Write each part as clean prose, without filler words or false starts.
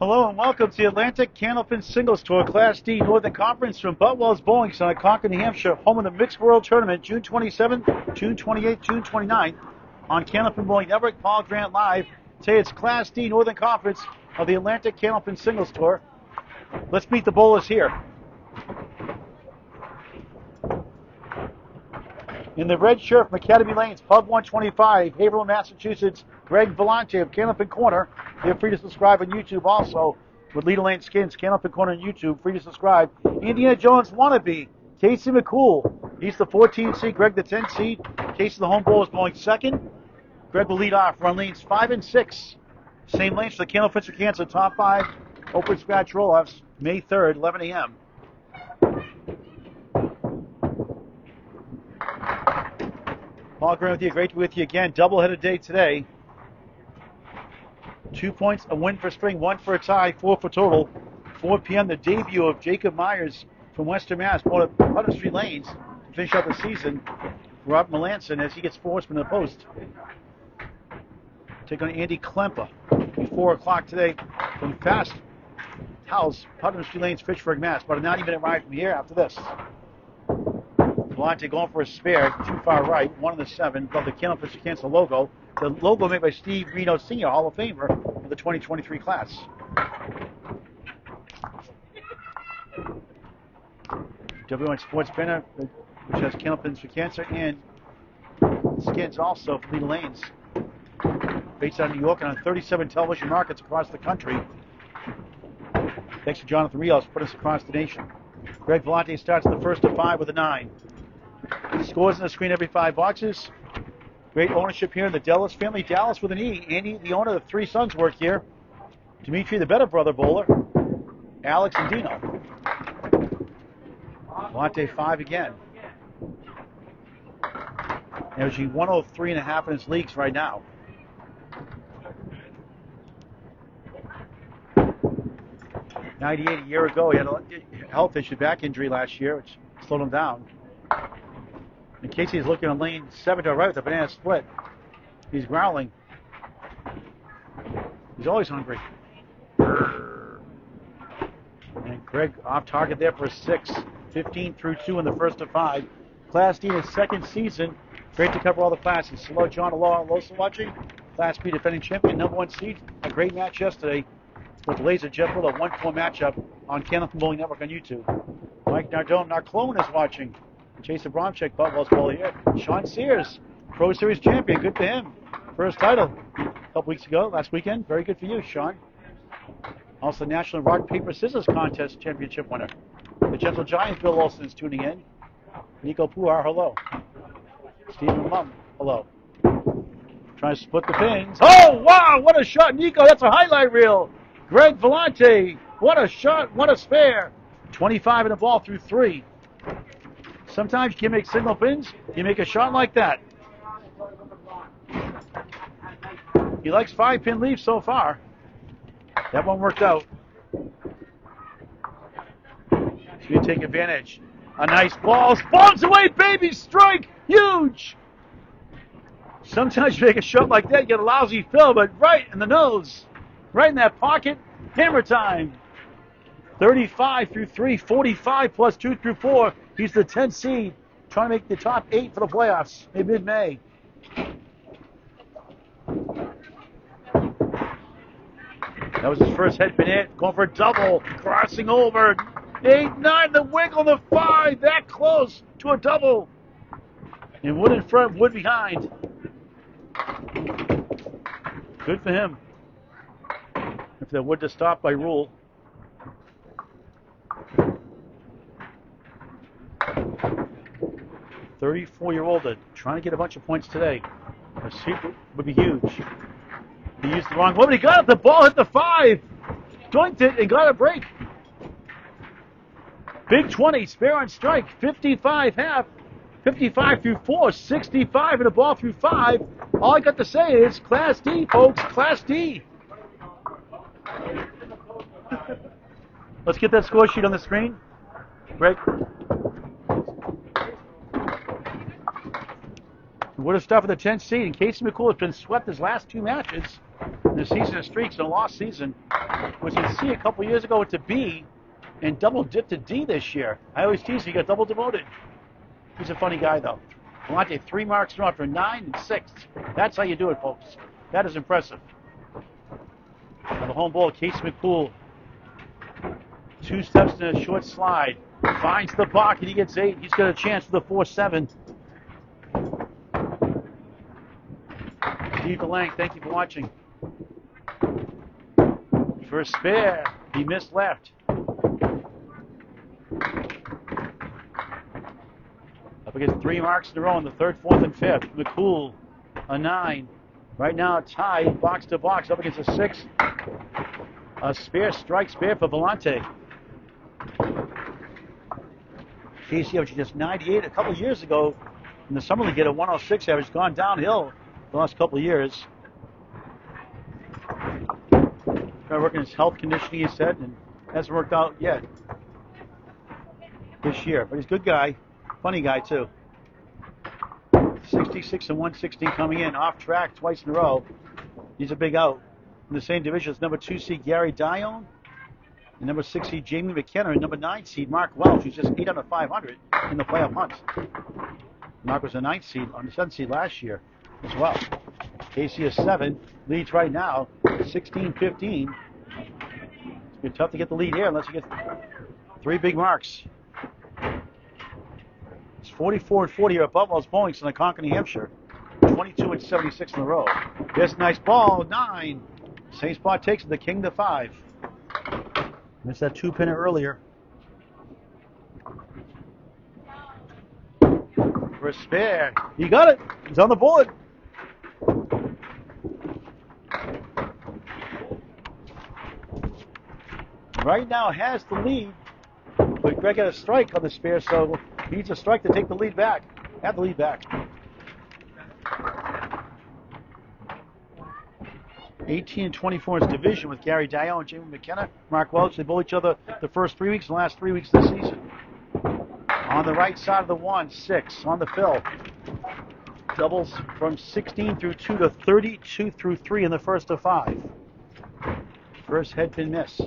Hello and welcome to the Atlantic Candlepin Singles Tour Class D Northern Conference from Boutwell's Bowling Center, Concord, New Hampshire, home of the Mixed World Tournament, June 27th, June 28th, June 29th on Candlepin Bowling Network, Paul Grant Live. Today it's Class D Northern Conference of the Atlantic Candlepin Singles Tour. Let's meet the bowlers here. In the red shirt from Academy Lanes, Pub 125, Haverhill, Massachusetts, Greg Vellante of Candlepin Corner. They're free to subscribe on YouTube also with Leader Lane Skins, Candlepin Corner on YouTube, free to subscribe. Indiana Jones wannabe, Casey McCoole. He's the 14 seed, Greg the 10 seed. Casey, the home bowler, is bowling second. Greg will lead off, run lanes 5 and 6. Same lanes for the Candlepin for Cancer, top 5, open scratch roll-offs, May 3rd, 11 a.m. Paul Grant with you. Great to be with you again. Double-headed day today. 2 points, a win for Spring, 1 for a tie, 4 for total. 4 p.m. the debut of Jacob Myers from Western Mass, bowled at Putnam Street Lanes to finish out the season. Rob Melanson as he gets 4 in the post. Take on Andy Klemper. 4 o'clock today from Fast House, Putnam Street Lanes, Fitchburg, Mass. About a 90-minute ride from here after this. Vellante going for a spare, too far right, 1 of the 7, above the Candlepin for Cancer logo. The logo made by Steve Reno Sr., Hall of Famer of the 2023 class. W1 Sports banner, which has Candlepin for Cancer and skins also for Leader Lanes. Based out of New York and on 37 television markets across the country. Thanks to Jonathan Rios for putting us across the nation. Greg Vellante starts the first of 5 with a 9. Scores on the screen every 5 boxes. Great ownership here in the Dallas family. Dallas with an E. Andy, the owner of the 3 sons, work here. Dimitri, the better brother bowler. Alex and Dino. Vellante 5 again. Averaging 103.5 in his leagues right now. '98 a year ago. He had a health issue, back injury last year, which slowed him down. And Casey is looking on lane 7 to the right with a banana split. He's growling. He's always hungry. And Greg off target there for a 6. 15 through 2 in the first of 5. Class D in his second season. Great to cover all the classes. Hello, John Alosa watching. Class B defending champion, number 1 seed. A great match yesterday with Laser Jeff with a 1-4 matchup on Candlepin Bowling Network on YouTube. Mike Nardone, Narclone is watching. Jason Bromchek, Boutwell's bowler here. Sean Sears, Pro Series champion. Good for him. First title a couple weeks ago, last weekend. Very good for you, Sean. Also, National Rock, Paper, Scissors Contest championship winner. The Gentle Giant, Bill Olson, is tuning in. Nico Puhar, hello. Stephen Mum, hello. Trying to split the pins. Oh, wow, what a shot, Nico. That's a highlight reel. Greg Vellante, what a shot, what a spare. 25 in the ball through 3. Sometimes you can make single pins, you make a shot like that. He likes 5-pin leaves so far. That one worked out. So you take advantage. A nice ball, spawns away, baby, strike, huge. Sometimes you make a shot like that, you get a lousy fill, but right in the nose. Right in that pocket, hammer time. 35 through 3, 45 plus 2 through 4. He's the 10th seed, trying to make the top 8 for the playoffs in mid-May. That was his first head pin hit, going for a double, crossing over. 8, 9, the wiggle, the 5, that close to a double. And wood in front, wood behind. Good for him. If that would to stop by rule. "34-year-old trying to get a bunch of points today. A sweep would be huge." He used the wrong one, but he got it. The ball hit the 5. Doinked it and got a break. Big 20, spare on strike. 55 half. 55 through 4. 65 and a ball through 5. All I got to say is Class D, folks. Class D. Let's get that score sheet on the screen. Greg. Would have stuff with the 10th seed. And Casey McCoole has been swept his last 2 matches in the season of streaks in a lost season. was in C a couple years ago to B and double dipped to D this year. I always tease he got double demoted. He's a funny guy, though. Vellante, 3 marks in a row for 9 and 6. That's how you do it, folks. That is impressive. Now the home ball, Casey McCoole. 2 steps in a short slide. Finds the block, and he gets 8. He's got a chance for the 4-7. Steve DeLang, thank you for watching. For a spare, he missed left. Up against 3 marks in a row in the 3rd, 4th, and 5th. McCoole, a 9. Right now, tied, box to box, up against a 6. A spare, strike spare for Vellante. Casey averaging just 98 a couple years ago. In the summer league, get a 106 average. Gone downhill the last couple of years. Trying to work on his health conditioning, he said, and hasn't worked out yet this year. But he's a good guy. Funny guy, too. 66 and 116 coming in. Off track twice in a row. He's a big out. In the same division as number 2 seed Gary Dione, and number 6 seed Jamie McKenna, and number 9 seed Mark Welch, who's just 8 under 500 in the playoff hunt. Mark was the 9th seed on the 7th seed last year as well. Casey is 7, leads right now, 16-15. It's been tough to get the lead here unless you get 3 big marks. It's 44 and 40 here at Boutwell's Bowling Center, Concord, New Hampshire. 22 and 76 in a row. This nice ball, 9. Same spot takes it, the king to 5. Missed that 2-pinner earlier. For a spare. He got it. He's on the board. Right now has the lead. But Greg got a strike on the spare, so he needs a strike to take the lead back. Have the lead back. 18 and 24 in his division with Gary Dione, Jamie McKenna, Mark Welch. They bowl each other the first 3 weeks and the last 3 weeks of the season. On the right side of the 1, 6 on the fill. Doubles from 16 through 2 to 32 through 3 in the first of 5. First head pin miss.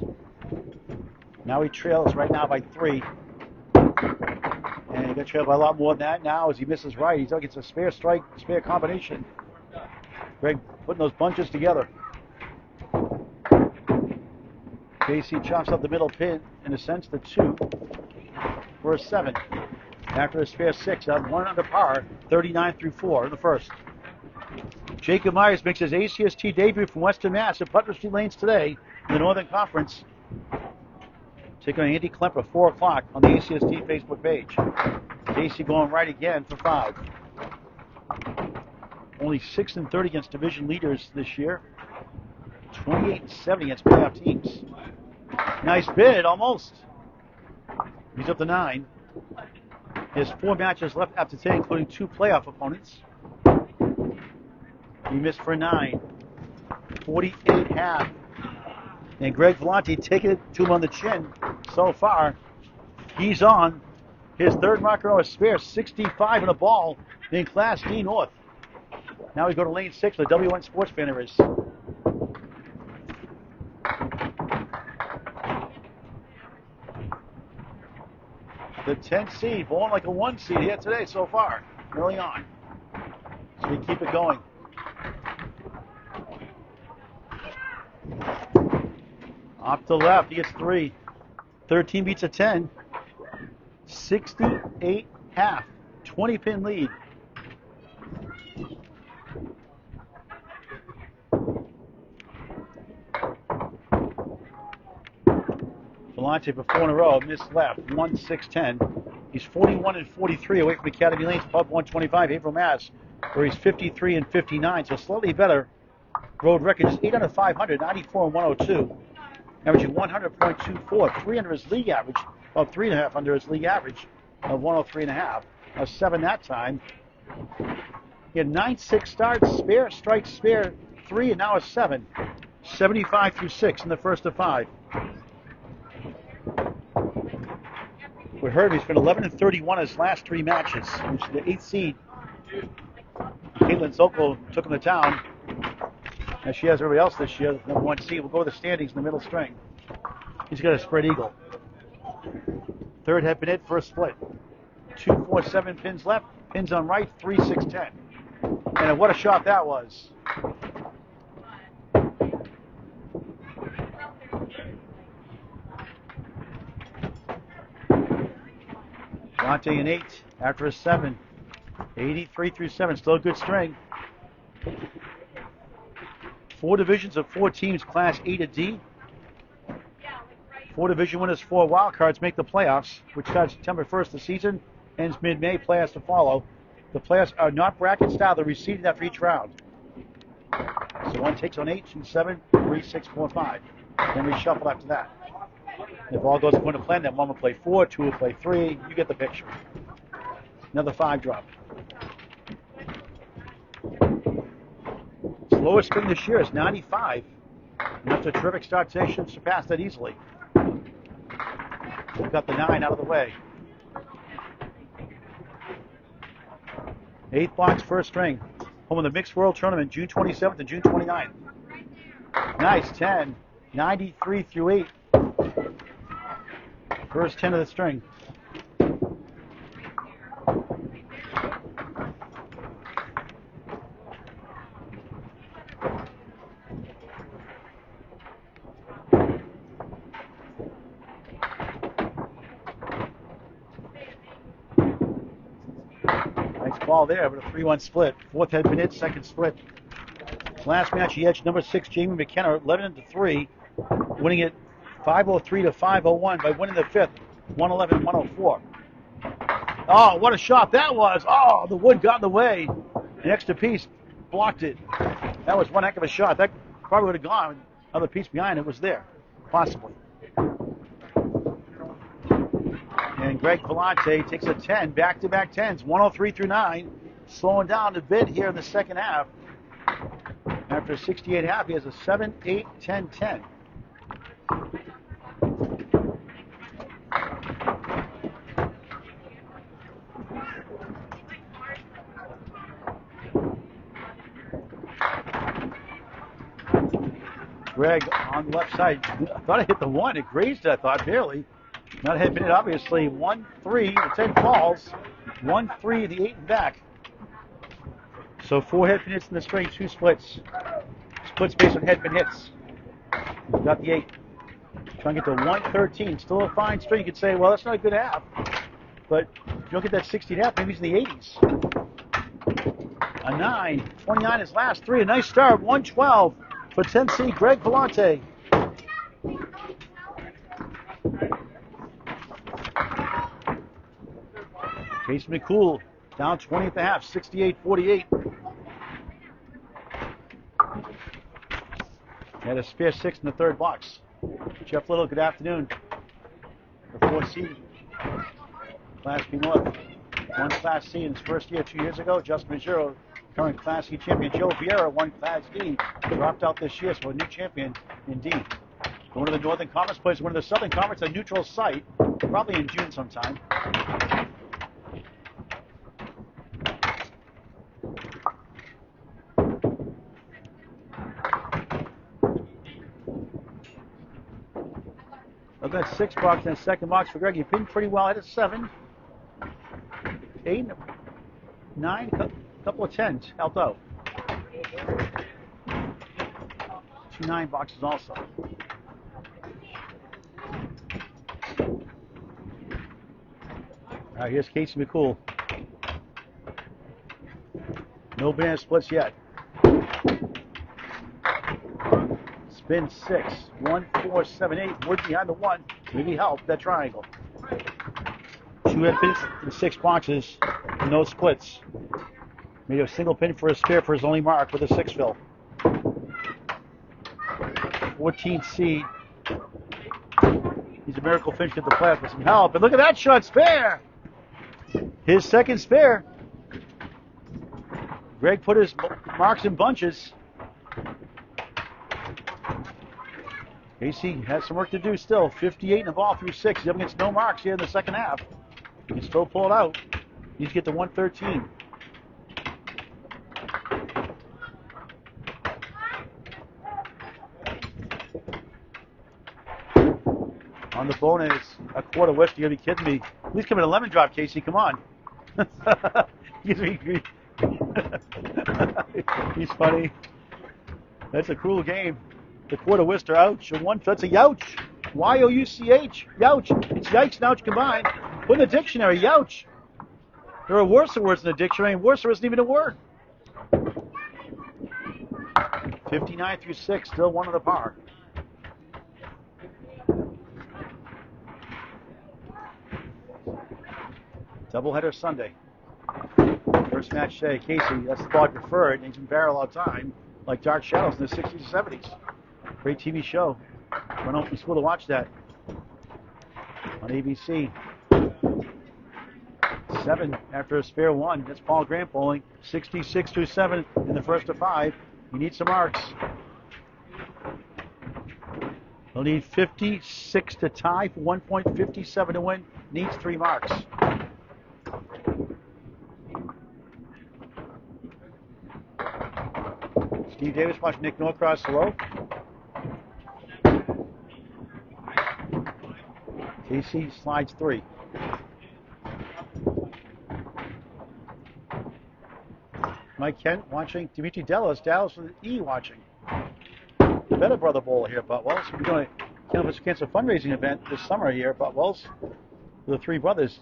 Now he trails right now by 3. And he got trailed by a lot more than that now as he misses right. He's up against a spare strike, spare combination. Greg putting those bunches together. Casey chops up the middle pin, in a sense, the 2 for a 7. After a spare 6, up 1 under par, 39 through 4 in the first. Jacob Myers makes his ACST debut from Western Mass at Putnam Street Lanes today in the Northern Conference. Taking on Andy Klemper, 4 o'clock on the ACST Facebook page. Casey going right again for 5. Only 6 and 30 against division leaders this year. 28 and 70 against playoff teams. Nice bid, almost. He's up to 9. He has 4 matches left after today, including 2 playoff opponents. He missed for 9. 48.5. And Greg Vellante taking it to him on the chin so far. He's on his 3rd marker on a spare, 65 in a ball in Class D North. Now we go to lane 6 where the W1 Sports Banner is. The 10th seed, born like a 1 seed here today so far, early on. So we keep it going. Off to the left, he gets 3. 13 beats a 10. 68 half. 20-pin lead. Vellante for 4 in a row, missed left, 1-6-10. He's 41 and 43 away from Academy Lanes, pub 125, April Mass, where he's 53 and 59, so slightly better road record. Just 8 under 500, 94 and 102, averaging 100.24, 3 under his league average, about 3.5 under his league average of 103.5. A 7 that time. He had 9-6 starts, spare, strike, spare, 3, and now a 7. 75 through 6 in the first of 5. We heard he's been 11 and 31 his last 3 matches. He's the 8th seed. Caitlin Zoko took him to town. as she has everybody else this year. Number 1 seed will go with the standings in the middle string. He's got a spread eagle. Third head pin hit, first split. 2, 4, 7 pins left. Pins on right, 3, 6, 10. And what a shot that was. Vellante an 8 after a 7. 83 through 7, still a good string. 4 divisions of 4 teams, Class A to D. 4 division winners, 4 wild cards make the playoffs, which starts September 1st. The season ends mid-May. Playoffs to follow. The playoffs are not bracket style. They're reseeded after each round. So one takes on 8, 2, 7, 3, 6, 4, 5. Then we shuffle after that. If all goes according to plan, then one will play 4, 2 will play 3. You get the picture. Another 5 drop. Lowest string this year is 95. And after a terrific start today, should surpass that easily. We've got the 9 out of the way. 8th box, first string. Home of the Mixed World Tournament, June 27th and June 29th. Nice, 10. 93 through 8. First 10 of the string. Ball there, but a 3-1 split. 4th had been hit, second split. Last match, he edged number 6, Jamie McKenna, 11-3, winning it 503 to 501 by winning the 5th, 111-104. Oh, what a shot that was! Oh, the wood got in the way. The extra piece blocked it. That was one heck of a shot. That probably would have gone. Another piece behind it was there, possibly. And Greg Vellante takes a 10, back-to-back 10s, 103 through 9, slowing down a bit here in the second half. After a 68 half, he has a 7, 8, 10, 10. Greg on the left side. I thought I hit the 1. It grazed it, I thought, barely. Not a head pin, obviously. 1, 3, the 10 falls. 1, 3, the 8 and back. So 4 head pin hits in the string, 2 splits. Splits based on head pin hits. We've got the 8. Trying to get to 113. Still a fine string. You could say, well, that's not a good half. But if you don't get that 60 half, maybe it's in the 80s. A 9. 29 is last 3. A nice start. 112 for 10C, Greg Vellante. Case McCoole down 20 at the half, 68-48. Had a spare 6 in the third box. Jeff Little, good afternoon. The 4C, Class B North. Won Class C in his first year 2 years ago. Justin Maggio, current Class C champion. Joe Vieira won Class D. Dropped out this year, so a new champion indeed. One of the Northern Conference players, one of the Southern Conference, a neutral site, probably in June sometime. Look at that 6 box and second box for Greg. He pinned pretty well. Hit a 7, 8, 9, couple of 10s. Helped out. 2 9 boxes also. All right, here's Casey McCoole. No banana splits yet. Spin 6, 1, 4, 7, 8. Wood behind the 1. Maybe help that triangle. 2 head pins in 6 boxes. No splits. Made a single pin for a spare for his only mark with a 6 fill. 14C. He's a miracle finish at the playoffs with some help. And look at that shot, spare. His second spare. Greg put his marks in bunches. Casey has some work to do still. 58 in the ball through 6. He's up against no marks here in the second half. He can still pull it out. Needs to get to 113. on the bonus. A quarter whisk. You gotta be kidding me. At least come in a lemon drop, Casey. Come on. He's funny. That's a cruel game. The quarter whisker, ouch. That's a youch. Y-O-U-C-H. Youch. It's yikes and ouch combined. Put in the dictionary, youch. There are worse words in the dictionary, and worse isn't even a word. 59 through 6, still one of the par. Doubleheader Sunday. First match today. Casey, that's the ball I preferred. And he's been barrel all time, like Dark Shadows in the 60s and 70s. Great TV show. Went home from school to watch that on ABC. 7 after a spare 1. That's Paul Grant bowling. 66 through 7 in the first of 5. You need some marks. He'll need 56 to tie for 1.57 to win. Needs 3 marks. Steve Davis watching Nick Norcross. Hello. Casey slides 3. Mike Kent watching. Dimitri Dallas with an E watching. Better Brother Bowl here at Boutwell's. We're doing a Cannabis Cancer fundraising event this summer here at Boutwell's. The 3 brothers,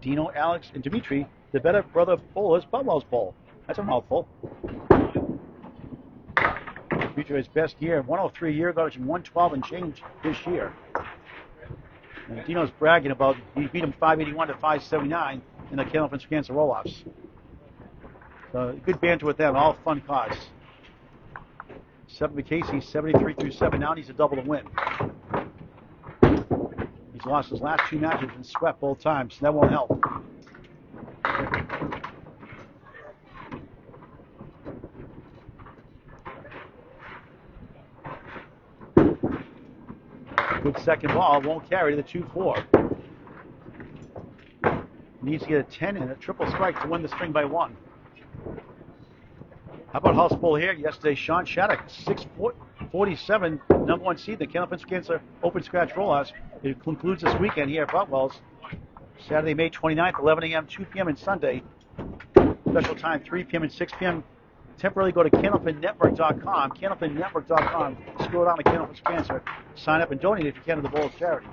Dino, Alex, and Dimitri. The Better Brother Bowl is Boutwell's Bowl. That's a mouthful. Dimitri his best year, 103 a year ago, 112 and change this year. And Dino's bragging about he beat him 581 to 579 in the Candlepin Cancer roll-offs. So good banter with them, all fun cause. 7 to Casey, 73 through 7. Now needs a double to win. He's lost his last 2 matches and swept both times, so that won't help. Good second ball, won't carry to the 2-4. Needs to get a 10 and a triple strike to win the string by 1. How about House Bowl here? Yesterday, Sean Shattuck, 6'47", number 1 seed, the Candlepin Cancer Open Scratch Roll-Offs. It concludes this weekend here at Boutwell's. Saturday, May 29th, 11 a.m., 2 p.m. and Sunday. Special time, 3 p.m. and 6 p.m. Temporarily go to candlepinnetwork.com, candlepinnetwork.com, scroll down to Candlepin Cancer, sign up and donate if you can to the Bowl's charity.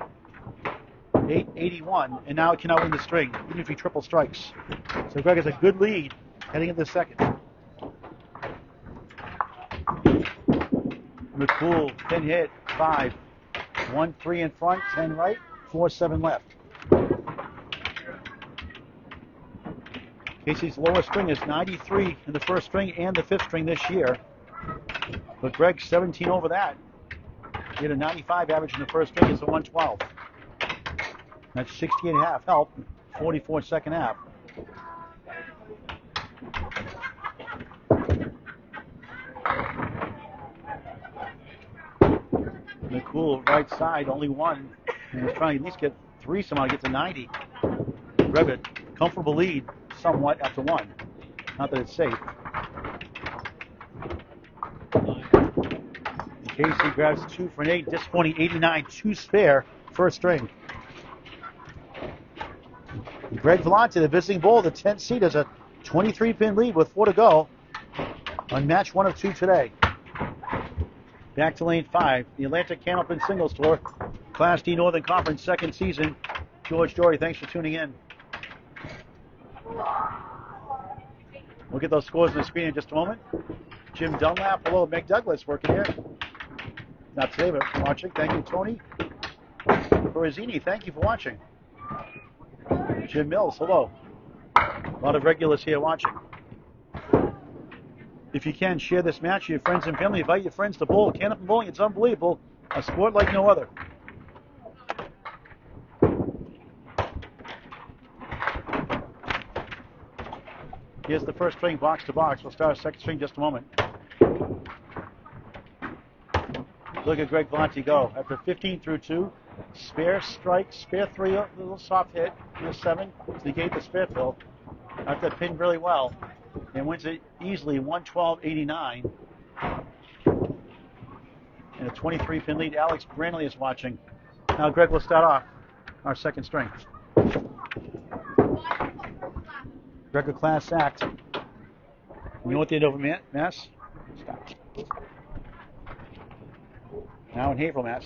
881, and now it cannot win the string, even if he triple strikes. So Greg has a good lead heading into the second. McCoole, pin hit, 5. 1-3 in front, 10 right, 4-7 left. Casey's lowest string is 93 in the first string and the 5th string this year. But Greg's 17 over that. He had a 95 average in the first string, it's a 112. That's 68.5 help, 44 second half. McCoole, right side, only 1. And he's trying to at least get 3 somehow to get to 90. Greg, a comfortable lead somewhat after 1. Not that it's safe. And Casey grabs 2 for an 8. Disappointing 89, 2 spare, first string. And Greg Vellante, the visiting bowl, the 10th seed, has a 23-pin lead with 4 to go on match 1 of 2 today. Back to lane 5, the Atlantic Candlepin Singles Tour, Class D Northern Conference, 2nd season. George Dory, thanks for tuning in. We'll get those scores on the screen in just a moment. Jim Dunlap, hello. Meg Douglas working here. Not today, but watching. Thank you, Tony. Corazini, thank you for watching. Jim Mills, hello. A lot of regulars here watching. If you can, share this match with your friends and family. Invite your friends to bowl. Candlepin bowling, it's unbelievable. A sport like no other. Here's the first string, box to box. We'll start our second string in just a moment. Look at Greg Vellante go. After 15 through 2, spare strike, spare 3, a little soft hit, and a 7 to negate the spare fill. After that pinned really well. And wins it easily, 112.89. And a 23-pin lead. Alex Brantley is watching. Now Greg will start off our second string. Greg will class act. You know what they did over Mass? Stop. Now in Haverhill, Mass.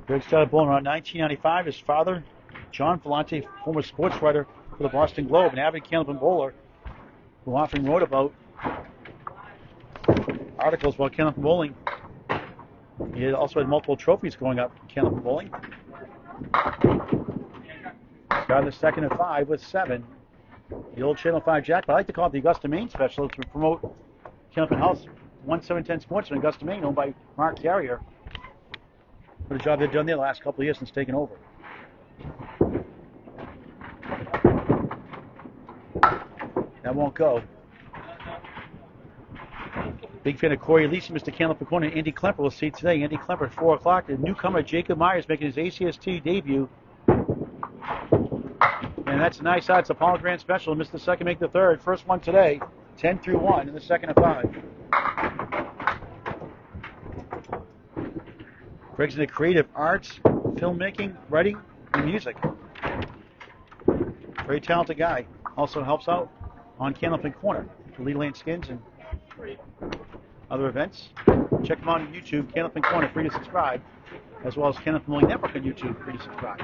Greg started bowling around 1995. His father, John Vellante, former sports writer for the Boston Globe, an avid Candlepin bowler, who often wrote about articles about Candlepin bowling. He also had multiple trophies growing up in Candlepin bowling. Started the second at 5 with 7. The old Channel 5 jackpot. I like to call it the Augusta, Maine special to promote Candlepin House 1710 Sports in Augusta, Maine, owned by Mark Carrier. What a job they've done there the last couple of years since taking over. That won't go. Big fan of Corey Lisi, Mr. Candlepin Corner, and Andy Klemper will see today. Andy Klemper at 4 o'clock. The newcomer Jacob Myers making his ACST debut. And that's a nice odds. It's a Apollo Grand Special. Missed the second, make the third. First one today, 10 through 1 in the second of 5. Greg's into creative arts, filmmaking, writing, and music. Very talented guy. Also helps out on Candlepin Corner for Leland Skins and other events. Check him out on YouTube, Candlepin Corner, free to subscribe, as well as Candlepin Bowling Network on YouTube, free to subscribe.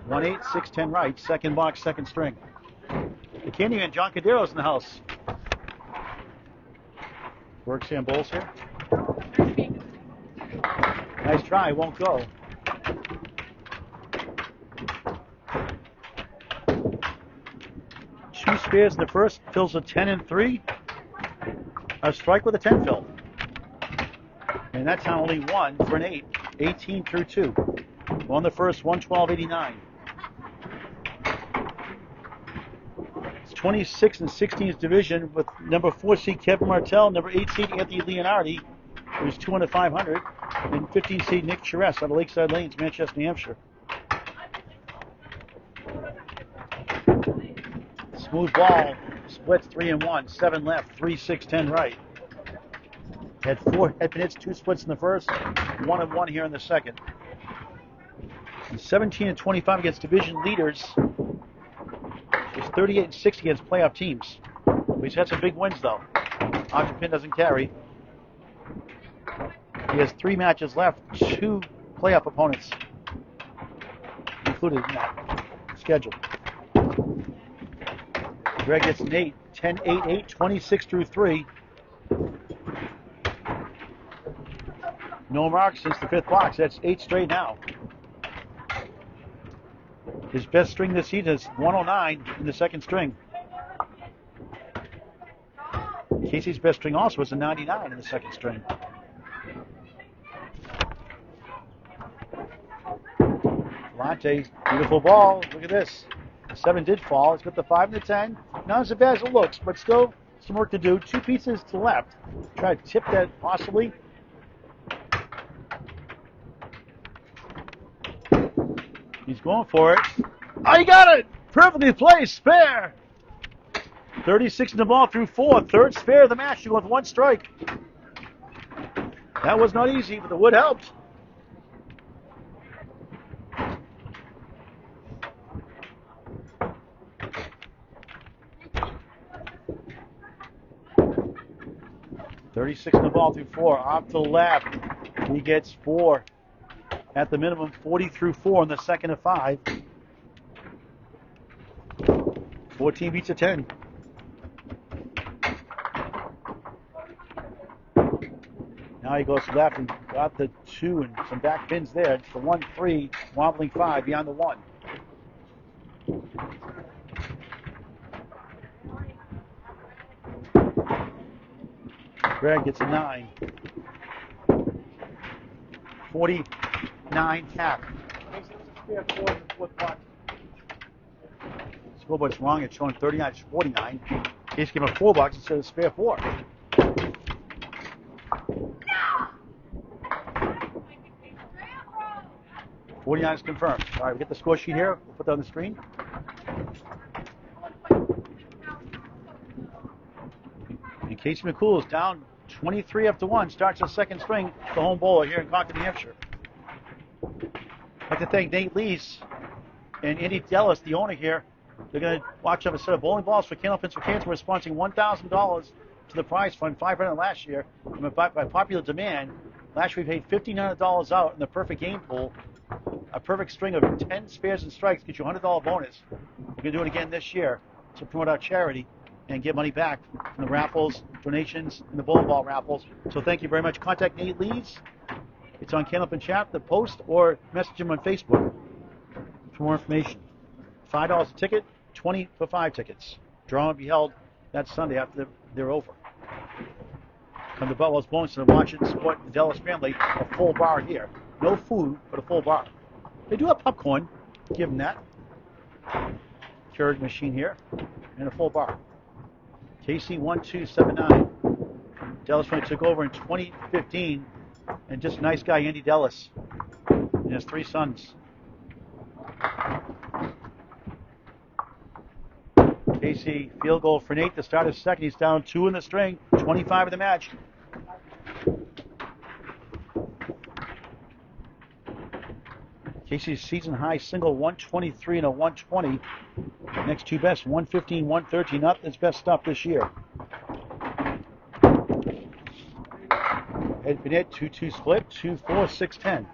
1-8, 6-10 right, second box, second string. The Candyman, John Cadero's in the house. Works here and bowls here. Nice try, won't go. Two spares in the first, fills a 10 and 3. A strike with a 10 fill. And that's now only 1 for an 8. 18 through 2. On the first, 112.89. It's 26 and 16th division with number 4 seed Kevin Martell, number 8 seed Anthony Leonardi, who's 2 under 500, and 15 seed Nick Charest out of Lakeside Lanes, Manchester, New Hampshire. Smooth ball, splits 3 and 1, 7 left, 3, 6, 10 right. Had 4 head hits, 2 splits in the first, 1 and 1 here in the second. And 17 and 25 against division leaders. He's 38 and 6 against playoff teams. He's had some big wins though. Candlepin doesn't carry. He has 3 matches left, 2 playoff opponents included in that schedule. Greg gets an 8, 10, 8, 8, 26 through 3. No marks since the 5th box. That's 8 straight now. His best string this season is 109 in the second string. Casey's best string also was a 99 in the second string. Vellante, beautiful ball. Look at this. The 7 did fall. It's got the 5 and the 10. Not as bad as it looks, but still some work to do. 2 pieces to the left. Try to tip that possibly. He's going for it. Oh, he got it! Perfectly placed. Spare. 36 in the ball through 4. Third spare of the match. You go with 1 strike. That was not easy, but the wood helped. $36 in the ball through 4. Off to the left. He gets 4. At the minimum, 40 through 4 in the second of 5. 14 beats a 10. Now he goes left and got the 2 and some back pins there. It's the 1-3, wobbling 5 beyond the 1. Greg gets a 9. 49 tap. Scoreboard's wrong. It's showing 39. It's 49. Case gave him a 4 box instead of spare 4. No! 49 is confirmed. All right, we get the score sheet here. We'll put that on the screen. And Casey McCoole is down 23 after 1, starts the second string, the home bowler here in Concord, New Hampshire. I'd like to thank Nate Lees and Andy Dellis, the owner here. They're going to watch up a set of bowling balls for Candlepin for Cancer. We're sponsoring $1,000 to the prize fund, $500 last year. And by popular demand, last year we paid $1,500 out in the perfect game pool. A perfect string of 10 spares and strikes gets you a $100 bonus. We're going to do it again this year to promote our charity and get money back from the raffles, donations, and the bowling ball raffles. So thank you very much. Contact Nate Lees. It's on Candlepin chat, the post, or message him on Facebook for more information. $5 a ticket, 20 for 5 tickets. Draw will be held that Sunday after they're over. Come to Boutwell's Bonus and watch it and support the Dellis family. A full bar here. No food, but a full bar. They do have popcorn. Give them that. Keurig machine here. And a full bar. KC 1279. Dellis family took over in 2015. And just a nice guy, Andy Dellis. And his 3 sons. Casey, field goal for Nate to start his second. He's down 2 in the string, 25 in the match. Casey's season high single 123 and a 120. Next 2 best, 115, 113. Not his best stuff this year. Ed Bennett, 2-2 split, 2-4, 6-10.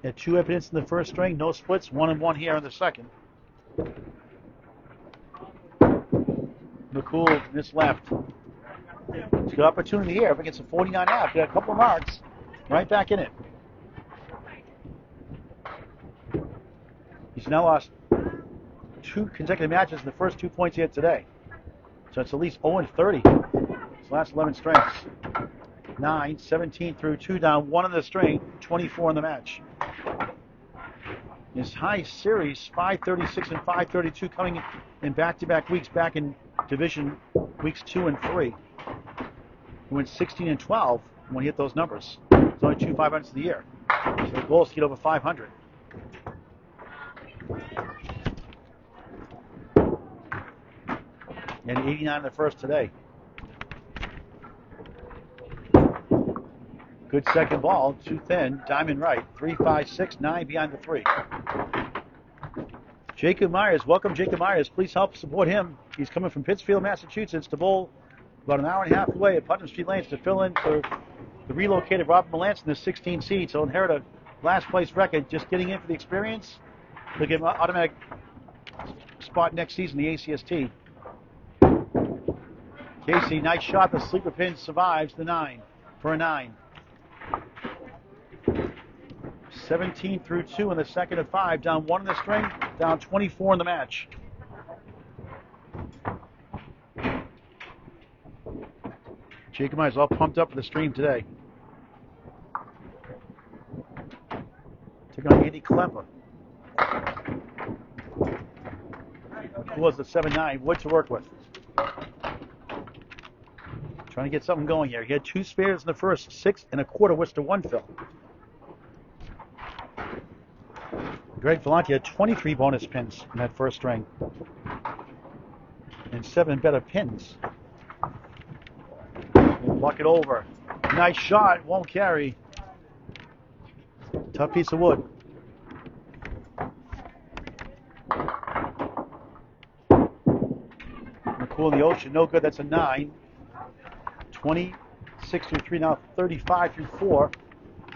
Had 2 evidence in the first string, no splits, 1 and 1 here in the second. McCoole missed left. It's a good opportunity here. If it gets a 49 half, get a couple of marks, right back in it. He's now lost 2 consecutive matches in the first 2 points he had today. So it's at least 0-30. His last 11 strings. 9, 17 through 2 down, 1 in the string, 24 in the match. His high series, 536 and 532, coming in back-to-back weeks, back in division weeks 2 and 3. He went 16 and 12 when he hit those numbers. It's only 2 500s of the year. So the goal is to get over 500. And 89 in the first today. Good second ball, too thin, diamond right. 3, 5, 6, 9 behind the 3. Jacob Myers, welcome Jacob Myers. Please help support him. He's coming from Pittsfield, Massachusetts to bowl about an hour and a half away at Putnam Street Lanes to fill in for the relocated Robert Melanson, the 16 seed. So he'll inherit a last place record. Just getting in for the experience. He'll get an automatic spot next season, the ACST. Casey, nice shot. The sleeper pin survives the 9 for a 9. 17 through 2 in the second of 5. Down 1 in the string, down 24 in the match. Jacob Myers all pumped up for the stream today. Taking on Andy Klemper. Who was the 7-9? Wood to work with. Trying to get something going here. He had 2 spares in the first, 6 1/4 Worcester 1 fill. Greg Vellante had 23 bonus pins in that first string. And 7 better pins. We'll block it over. Nice shot. Won't carry. Tough piece of wood. McCoole in the ocean. No good. That's a 9. 26 through 3, now 35 through 4.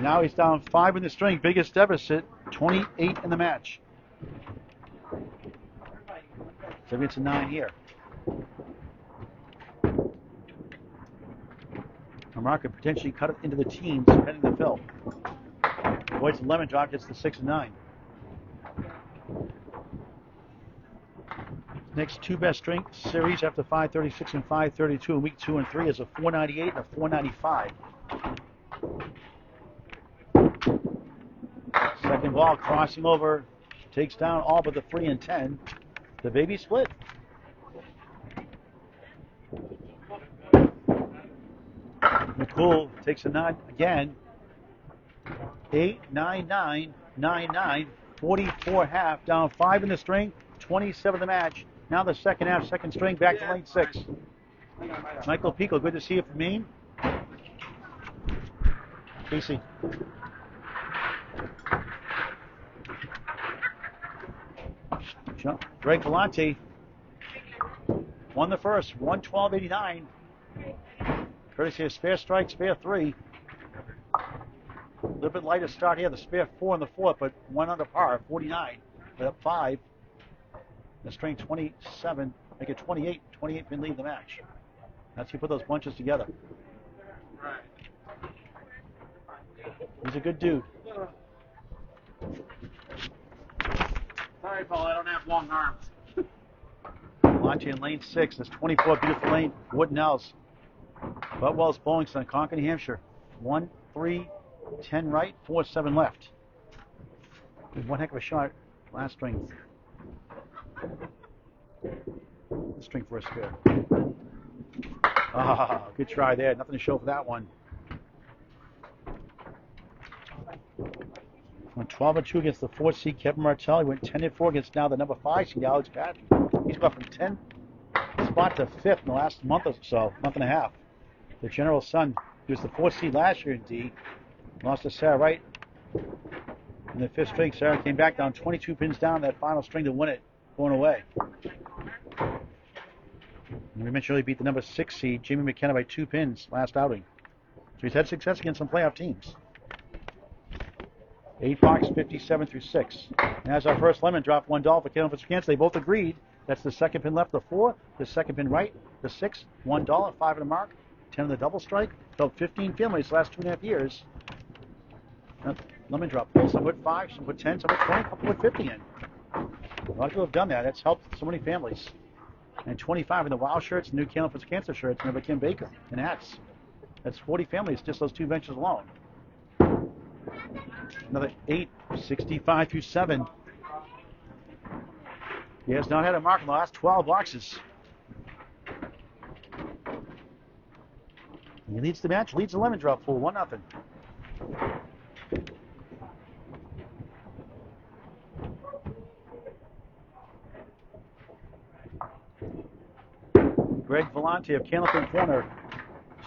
Now he's down 5 in the string, biggest deficit, 28 in the match. So it's a 9 here. Lamar could potentially cut it into the teens, depending on the fill. Avoids the lemon drop, gets the 6 and 9. Next 2 best string series after 536 and 532 in week 2 and 3 is a 498 and a 495. Second ball crossing over, takes down all but the 3 and 10. The baby split. McCoole takes a 9 again. 8, 9, 9, 9, 9, 44 half, down 5 in the string, 27 the match. Now the second half, second string, back to lane 6. Michael Pico, good to see you from Maine. Casey. Greg Vellante won the first, 112.89. Courtesy of spare strike, spare 3. A little bit lighter start here. The spare 4 in the fourth, but 1 under par, 49. Up 5. The string 27, make it 28. 28 pin lead the match. That's how you put those bunches together. He's a good dude. Sorry, Paul, I don't have long arms. Launching in lane 6. That's 24, beautiful lane. Wooden House. Boutwell's Bowling Center, Concord, New Hampshire. 1, 3, 10 right, 4, 7 left. One heck of a shot. Last string. String for a spare. Ah, good try there. Nothing to show for that one. Went 12-2 against the 4th seed Kevin Martelli. Went 10-4 against now the number 5 seed Alex Patton. He's got from 10 spot to 5th in the last month or so, month and a half. The General Sun, he was the 4th seed last year in D. Lost to Sarah Wright in the 5th string. Sarah came back down 22 pins down that final string to win it, going away. And we mentioned he beat the number 6 seed Jamie McKenna by 2 pins last outing. So he's had success against some playoff teams. 8 box 57 through 6. And as our first lemon drop, $1 for Candlepin Chance. They both agreed. That's the second pin left, the 4, the second pin right, the 6, $1, 5 in the mark, 10 in the double strike. So 15 families the last 2.5 years. Lemon drop. Some put 5, some put 10, some put 20, some put 50 in. A lot of people have done that. That's helped so many families. And 25 in the WOW shirts, new Candlepin Cancer shirts, remember Kim Baker, and hats. That's 40 families, just those 2 ventures alone. Another 8, 65 through 7. He has not had a mark in the last 12 boxes. He leads the match, leads the lemon drop pool, 1-0. Greg Vellante of Candlepin Corner.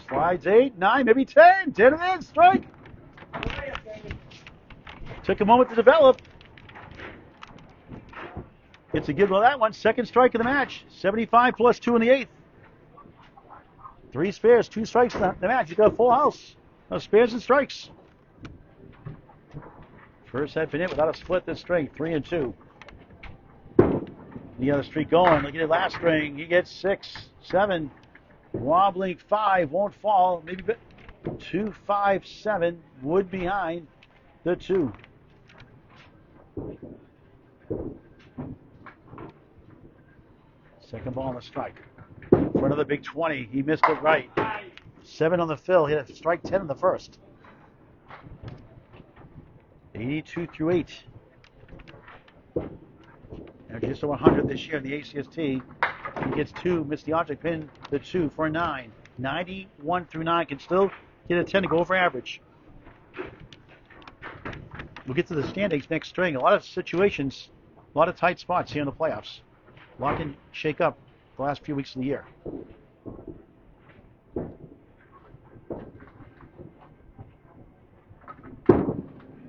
Slides 8, 9, maybe 10. 10 it is, strike. Took a moment to develop. Gets a good on that one. Second strike of the match. 75 plus 2 in the 8th. 3 spares, 2 strikes in the match. You got a full house. No spares and strikes. First had been hit without a split this string. 3 and 2. The other streak going. Look at the last string. He gets 6, 7. Wobbling 5. Won't fall. Maybe 2, 5, 7. Wood behind the 2. Second ball on the strike. For another big 20. He missed it right. 7 on the fill. He had a strike 10 in the first. 82 through 8. And just to 100 this year in the ACST. He gets 2. Missed the object pin. The 2 for a 9. 91 through 9. Can still get a 10 to go over average. We'll get to the standings next string. A lot of situations, a lot of tight spots here in the playoffs. A lot can shake up the last few weeks of the year.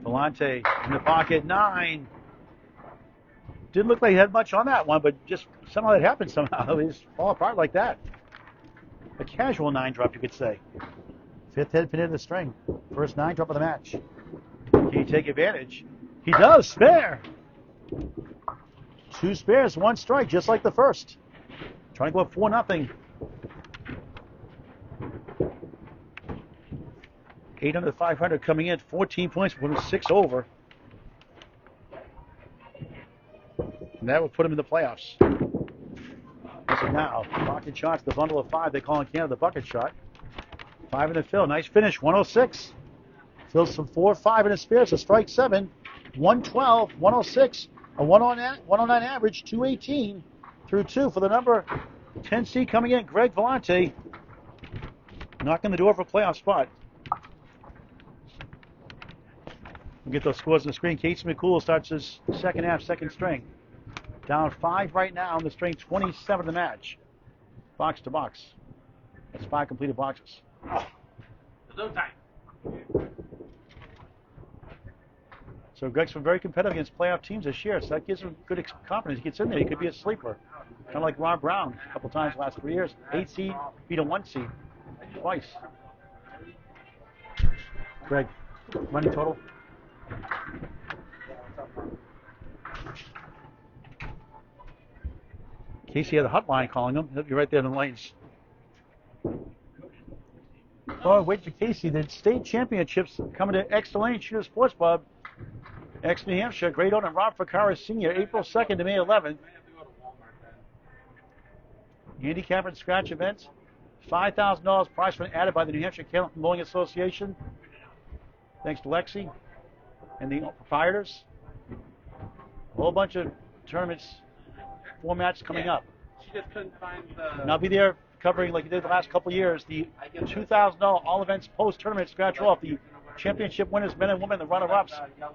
Vellante in the pocket, 9. Didn't look like he had much on that one, but just somehow it happened somehow. They just fall apart like that. A casual 9 drop, you could say. 5th head pin into the string. First 9 drop of the match. Can he take advantage? He does. Spare. 2 spares, 1 strike, just like the first. Trying to go up 4-0. 8 under 500 coming in. 14 points, putting 6 over. And that would put him in the playoffs. So now, pocket shots, the bundle of 5. They call in Canada the bucket shot. 5 in the fill. Nice finish. 106. Fills some 4, 5 in his spares. A strike 7. 112, 106. A 109 average. 218 through 2 for the number 10 seed coming in. Greg Vellante knocking the door for a playoff spot. We'll get those scores on the screen. Casey McCoole starts his second half, second string. Down 5 right now on the string, 27 of the match. Box to box. That's 5 completed boxes. No time. So Greg's been very competitive against playoff teams this year, so that gives him good confidence. He gets in there, he could be a sleeper. Kind of like Ron Brown a couple times the last 3 years. 8 seed, beat a 1 seed. Twice. Greg, money total? Casey had a hotline calling him. He'll be right there in the lanes. Oh, wait for Casey. The state championships coming to Exeter Lane Shooter Sports Pub, Ex New Hampshire. Great owner Rob Ficarra Sr., April 2nd to May 11th. Handicap and scratch event. $5,000 prize fund added by the New Hampshire Candlepin Bowling Association. Thanks to Lexi and the proprietors. A whole bunch of tournaments, formats coming up. She just couldn't find the... And I'll be there covering, like you did the last couple of years, the $2,000 all events post-tournament scratch off. The championship winners, men and women, the runner-ups,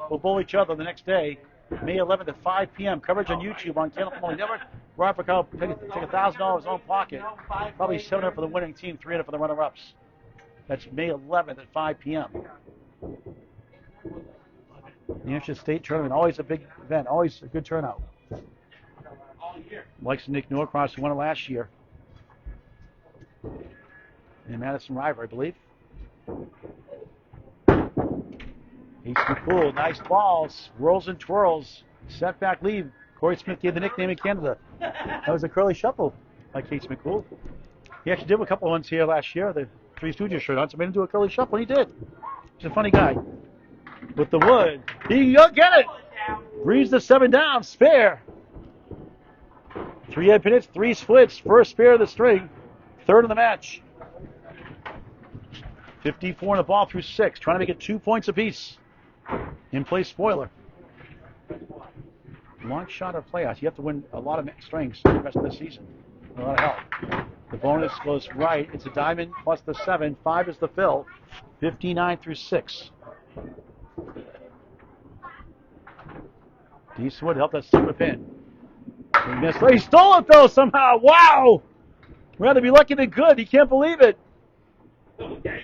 will bowl each other the next day, May 11th at 5 p.m. Coverage on YouTube on Candlepin Bowling Network. Rob Ficarra will take $1,000 of his own pocket. Probably $700 for the winning team, $300 for the runner-ups. That's May 11th at 5 p.m. New Hampshire State Tournament, always a big event, always a good turnout. Likes Nick Norcross, who won it last year. And Madison River, I believe. Ace McCoole, nice balls, whirls and twirls, setback lead. Corey Smith gave the nickname in Canada. That was a curly shuffle by Case McCoole. He actually did a couple of ones here last year, the Three Stooges shirt on, so made him do a curly shuffle, and he did. He's a funny guy. With the wood, he'll get it! Breeze the 7 down, spare. 3 head pinnets, 3 splits, first spare of the string, third of the match. 54 in the ball through 6, trying to make it 2 points apiece. In play spoiler. Long shot of playoffs. You have to win a lot of strings the rest of the season. A lot of help. The bonus goes right. It's a diamond plus the 7. 5 is the fill. 59 through 6. Eastwood helped us slip a pin. He missed. He stole it though somehow. Wow! Rather be lucky than good. He can't believe it.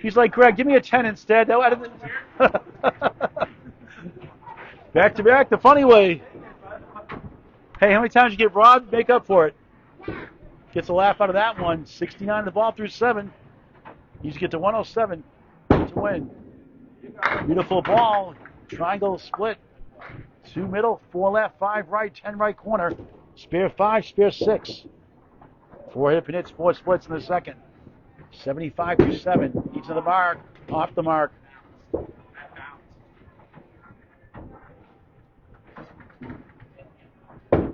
He's like, Greg, give me a 10 instead. Back to back, the funny way. Hey, how many times you get robbed? Make up for it. Gets a laugh out of that one. 69 the ball through 7. You just get to 107 to win. Beautiful ball. Triangle split. 2 middle, 4 left, 5 right, 10 right corner. Spare 5, spare 6. 4 hit and hits, 4 splits in the second. 75 through 7. Each of the mark, off the mark.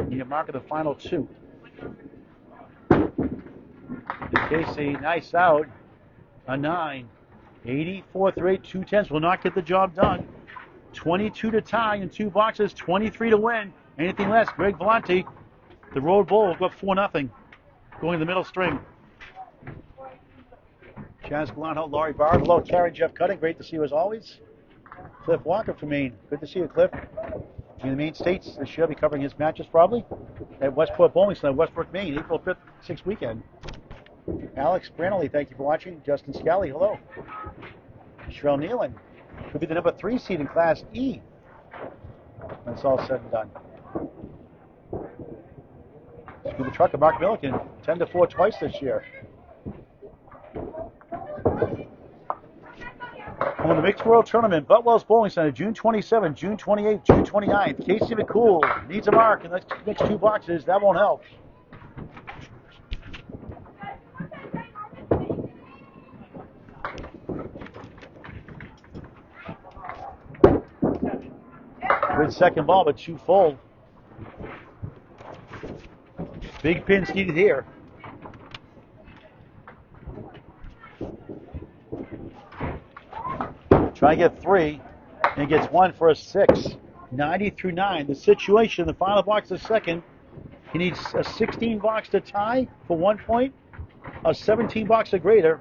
Need a mark of the final 2. Casey, nice out. A 9. 84 through 8, 2 10s will not get the job done. 22 to tie in 2 boxes, 23 to win. Anything less, Greg Vellante, the road bull, will go up 4-0. Going to the middle string. Chaz Galano, Laurie Barr, hello, Karen, Jeff Cutting, great to see you as always. Cliff Walker from Maine, good to see you, Cliff. In the Maine States this year, I'll be covering his matches probably at Westport Bowling Center, Westbrook, Maine, April 5th, 6th weekend. Alex Branley, thank you for watching. Justin Scally, hello. Sherelle Nealon, could be the number 3 seed in Class E. That's all said and done. Through the truck of Mark Milliken, 10-4 twice this year. On the Mixed World Tournament, Boutwell's Bowling Center, June 27th, June 28th, June 29th. Casey McCoole needs a mark in the next 2 boxes. That won't help. Good second ball, but 2 full. Big pins needed here. Try to get 3, and gets 1 for a 6. 90 through 9. The situation, the final box is second. He needs a 16 box to tie for 1 point, a 17 box or greater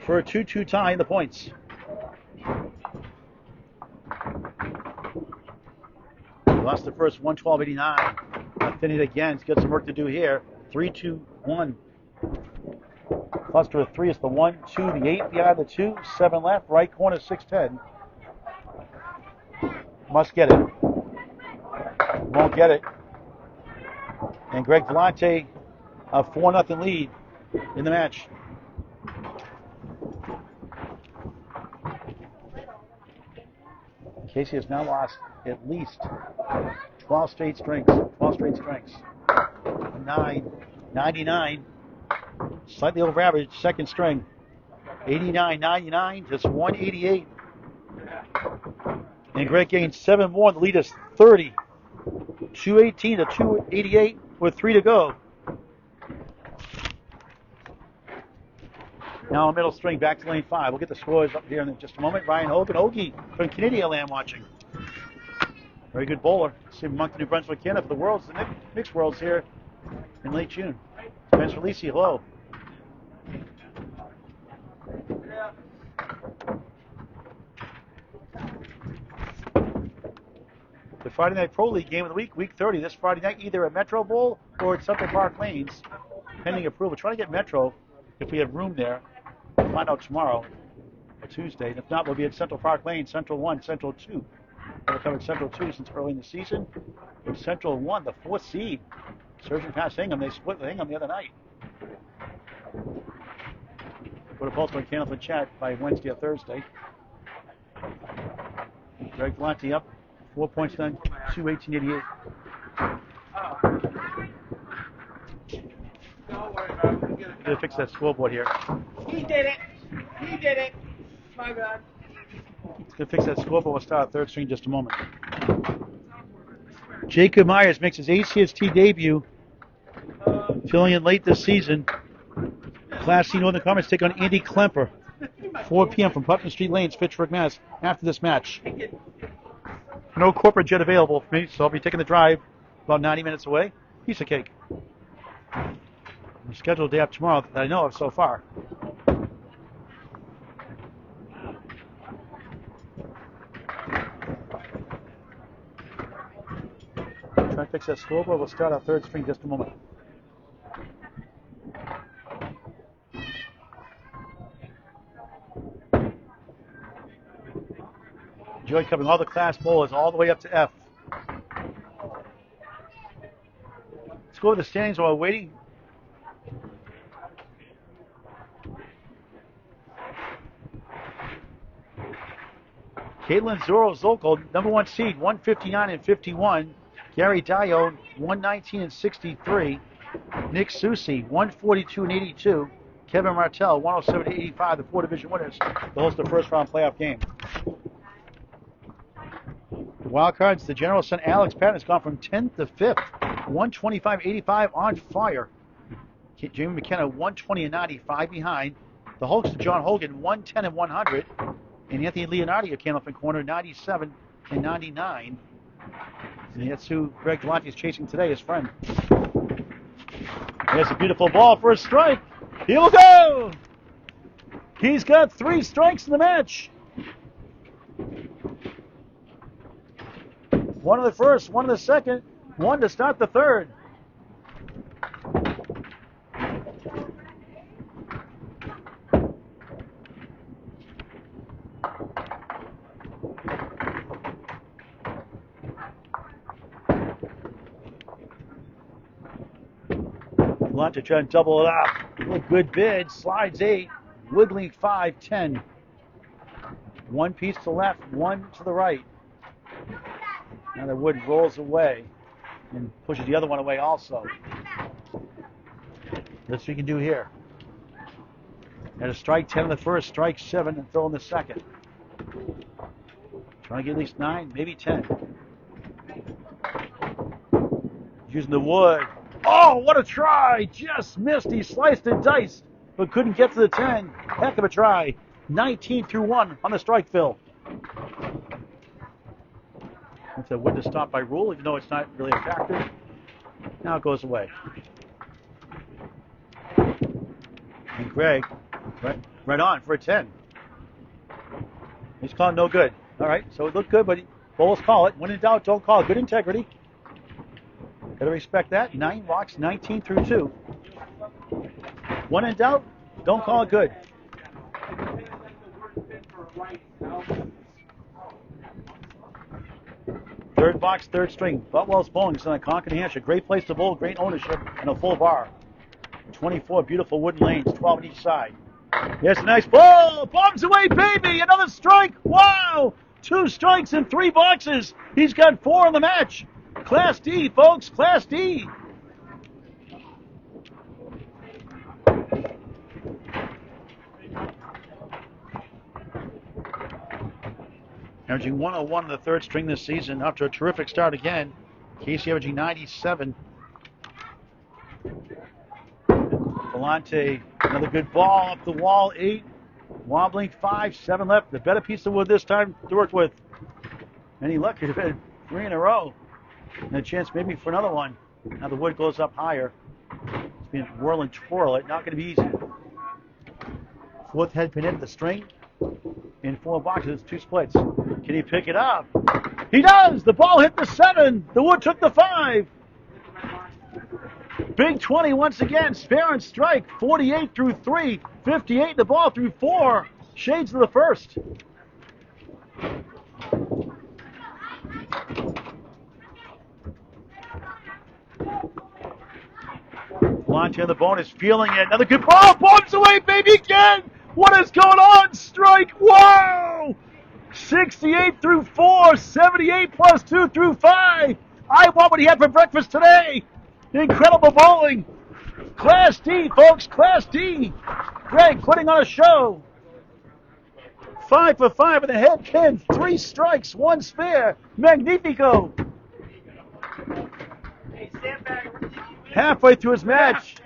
for a 2-2 tie in the points. Lost the first 112.89. Thin it again. He's got some work to do here. 3-2-1. Cluster of 3 is the 1, 2, the 8 behind the 2, 7 left, right corner 6-10. Must get it. Won't get it. And Greg Vellante, a 4-0 lead in the match. Casey has now lost at least 12 straight strings. 9, 99, slightly over average, second string. 89, 99, just 188. And Greg gains 7 more. The lead is 30. 218 to 288 with 3 to go. Now a middle string back to lane 5. We'll get the scores up here in just a moment. Ryan Hogan, Ogie from Canadian Land watching. Very good bowler. See Moncton, New Brunswick, Canada for the Worlds, the mixed Worlds here in late June. Spencer Lisi, hello. The Friday Night Pro League game of the week, week 30, this Friday night, either at Metro Bowl or at Center-Concord Lanes, pending approval. Trying to get Metro if we have room there. We'll find out tomorrow or Tuesday. And if not, we'll be at Central Park Lane, Central 1, Central 2. We've covered Central 2 since early in the season. With Central 1, the 4th seed, surging past Hingham. They split with Hingham the other night. Put a post on Candlepin chat by Wednesday or Thursday. Greg Vellante up 4 points done, 218.88. Don't worry about it. We're going to fix that scoreboard here. He did it. My bad. Let's go fix that scoreboard. We'll start third string in just a moment. Jacob Myers makes his ACST debut, filling in late this season. Class C Northern Conference take on Andy Klemper. 4 p.m. from Putnam Street Lanes, Fitchburg, Mass. After this match. No corporate jet available for me, so I'll be taking the drive about 90 minutes away. Piece of cake. The scheduled day up tomorrow that I know of so far. Try to fix that scoreboard. We'll start our third string in just a moment. Enjoy covering all the class bowlers all the way up to F. Let's go over the standings while we're waiting. Caitlin Zolko, number 1 seed, 159 and 51. Gary Dio, 119 and 63. Nick Susi, 142 and 82. Kevin Martell, 107 and 85. The 4 division winners to host the first round playoff game. The wild cards, the general son Alex Patton has gone from 10th to 5th, 125-85 on fire. Jamie McKenna 120 and 95 behind. The Hulks, John Hogan 110 and 100, and Anthony Leonardi of Candlepin Corner 97 and 99. And that's who Greg Vellante is chasing today, his friend. There's a beautiful ball for a strike. He will go. He's got 3 strikes in the match. One of the first, one of the second, one to start the third. Vellante trying to double it up. A good bid. Slides 8. Wiggling 5, 10. One piece to the left, one to the right. Now the wood rolls away and pushes the other one away also. That's what we can do here. And a strike 10 in the first, strike 7 and throw in the second. Trying to get at least 9, maybe 10. Using the wood. Oh, what a try! Just missed. He sliced and diced, but couldn't get to the 10. Heck of a try. 19 through 1 on the strike fill. It's a wood to stop by rule, even though it's not really a factor. Now it goes away. And Greg, right on for a 10. He's calling no good. All right, so it looked good, but bowlers call it. When in doubt, don't call it. Good integrity. Got to respect that. 9 walks, 19 through 2. When in doubt, Don't call it good. Third box, third string. Boutwell's Bowling, Center-Concord, New Hampshire. Great place to bowl, great ownership, and a full bar. 24 beautiful wooden lanes, 12 on each side. Yes, a nice ball. Bombs away, baby. Another strike. Wow. 2 strikes in 3 boxes. He's got 4 in the match. Class D, folks. Class D. Averaging 101 in the third string this season after a terrific start again. Casey averaging 97. Vellante, another good ball up the wall, 8. Wobbling 5, 7 left. The better piece of wood this time to work with. Any luck, he's had 3 in a row. And a chance maybe for another one. Now the wood goes up higher. It's been whirl and twirl it. Not going to be easy. 4th head pin into the string. In 4 boxes, 2 splits. Can he pick it up? He does! The ball hit the 7. The wood took the 5. Big 20 once again. Spare and strike. 48 through 3. 58 the ball through 4. Shades of the first. Vellante on the bonus, feeling it. Another good ball. Bombs away, baby, again. What is going on? Strike. Whoa! 68 through 4. 78 plus 2 through 5. I want what he had for breakfast today. Incredible bowling. Class D, folks. Class D. Greg putting on a show. 5 for 5 in the head pin. 3 strikes, 1 spare. Magnifico. Halfway through his match.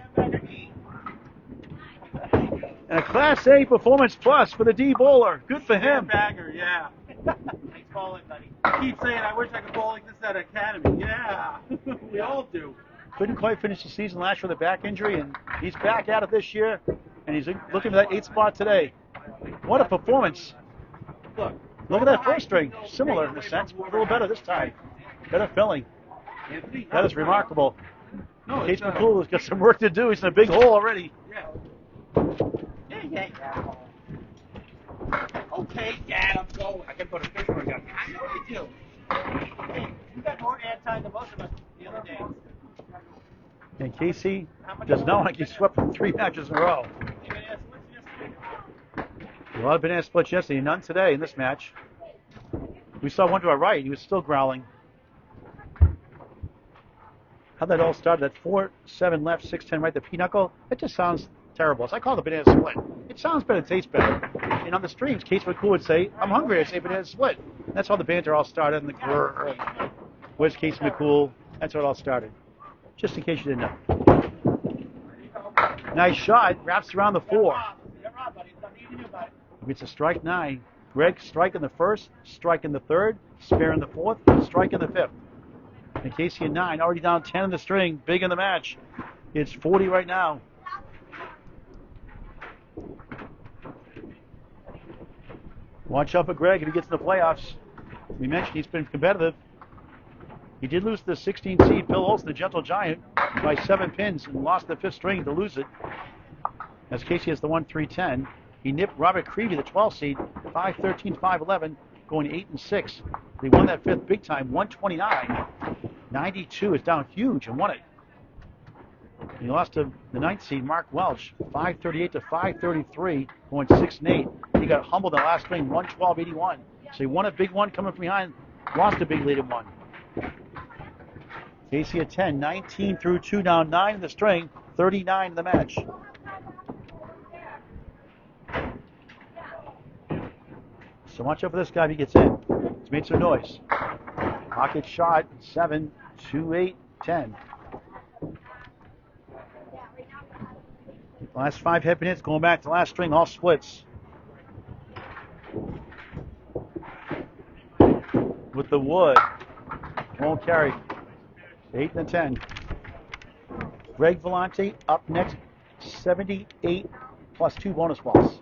And a Class A performance plus for the D bowler. Good for him. Bagger, yeah. Nice bowling, buddy. I keep saying I wish I could bowl like this at Academy. Yeah, we all do. Couldn't quite finish the season last year with a back injury, and he's back at it this year, and he's looking for that 8th spot today. What a performance. Look at that first string. Similar in a sense, but a little better this time. Better filling. That is remarkable. Case McCoole has got some work to do. He's in a big hole already. Yeah. Okay, Dad, I'm going. I can put a fish ring up. I know you do. Hey, you got more airtime than most of us the other day. And Casey does not like he's swept from 3 matches in a row. A lot of banana splits yesterday, none today in this match. We saw one to our right. He was still growling. How that all started, that 4-7 left, 6-10 right, the pinochle, it just sounds terrible. So I call it a banana split. It sounds better, it tastes better. And on the streams, Case McCoole would say, I'm hungry, I'd say banana split. That's how the banter all started. And the grrr. Where's Case McCoole? That's how it all started. Just in case you didn't know. Nice shot, wraps around the 4. It's a strike 9. Greg strike in the 1st, strike in the 3rd, spare in the 4th, strike in the 5th. And Casey at 9, already down 10 in the string, big in the match. It's 40 right now. Watch out for Greg if he gets in the playoffs. We mentioned he's been competitive. He did lose to the 16 seed Bill Olson, the Gentle Giant, by 7 pins and lost the 5th string to lose it. As Casey has the 1-3-10. He nipped Robert Creevy, the 12 seed, 5-13, 5-11, going 8-6. He won that 5th big time, 129. 92 is down huge and won it. He lost to the 9th seed, Mark Welch, 538 to 533, going 6-8. He got humbled in the last string, 112-81. So he won a big one coming from behind, lost a big lead in 1. Casey at 10, 19 through 2, down 9 in the string, 39 in the match. So watch out for this guy if he gets in. He's made some noise. Pocket shot, 7, 2, 8, 10. Last 5 head hits, going back to last string, all splits. With the wood. Won't carry. 8 and 10. Greg Vellante up next, 78 plus 2 bonus balls.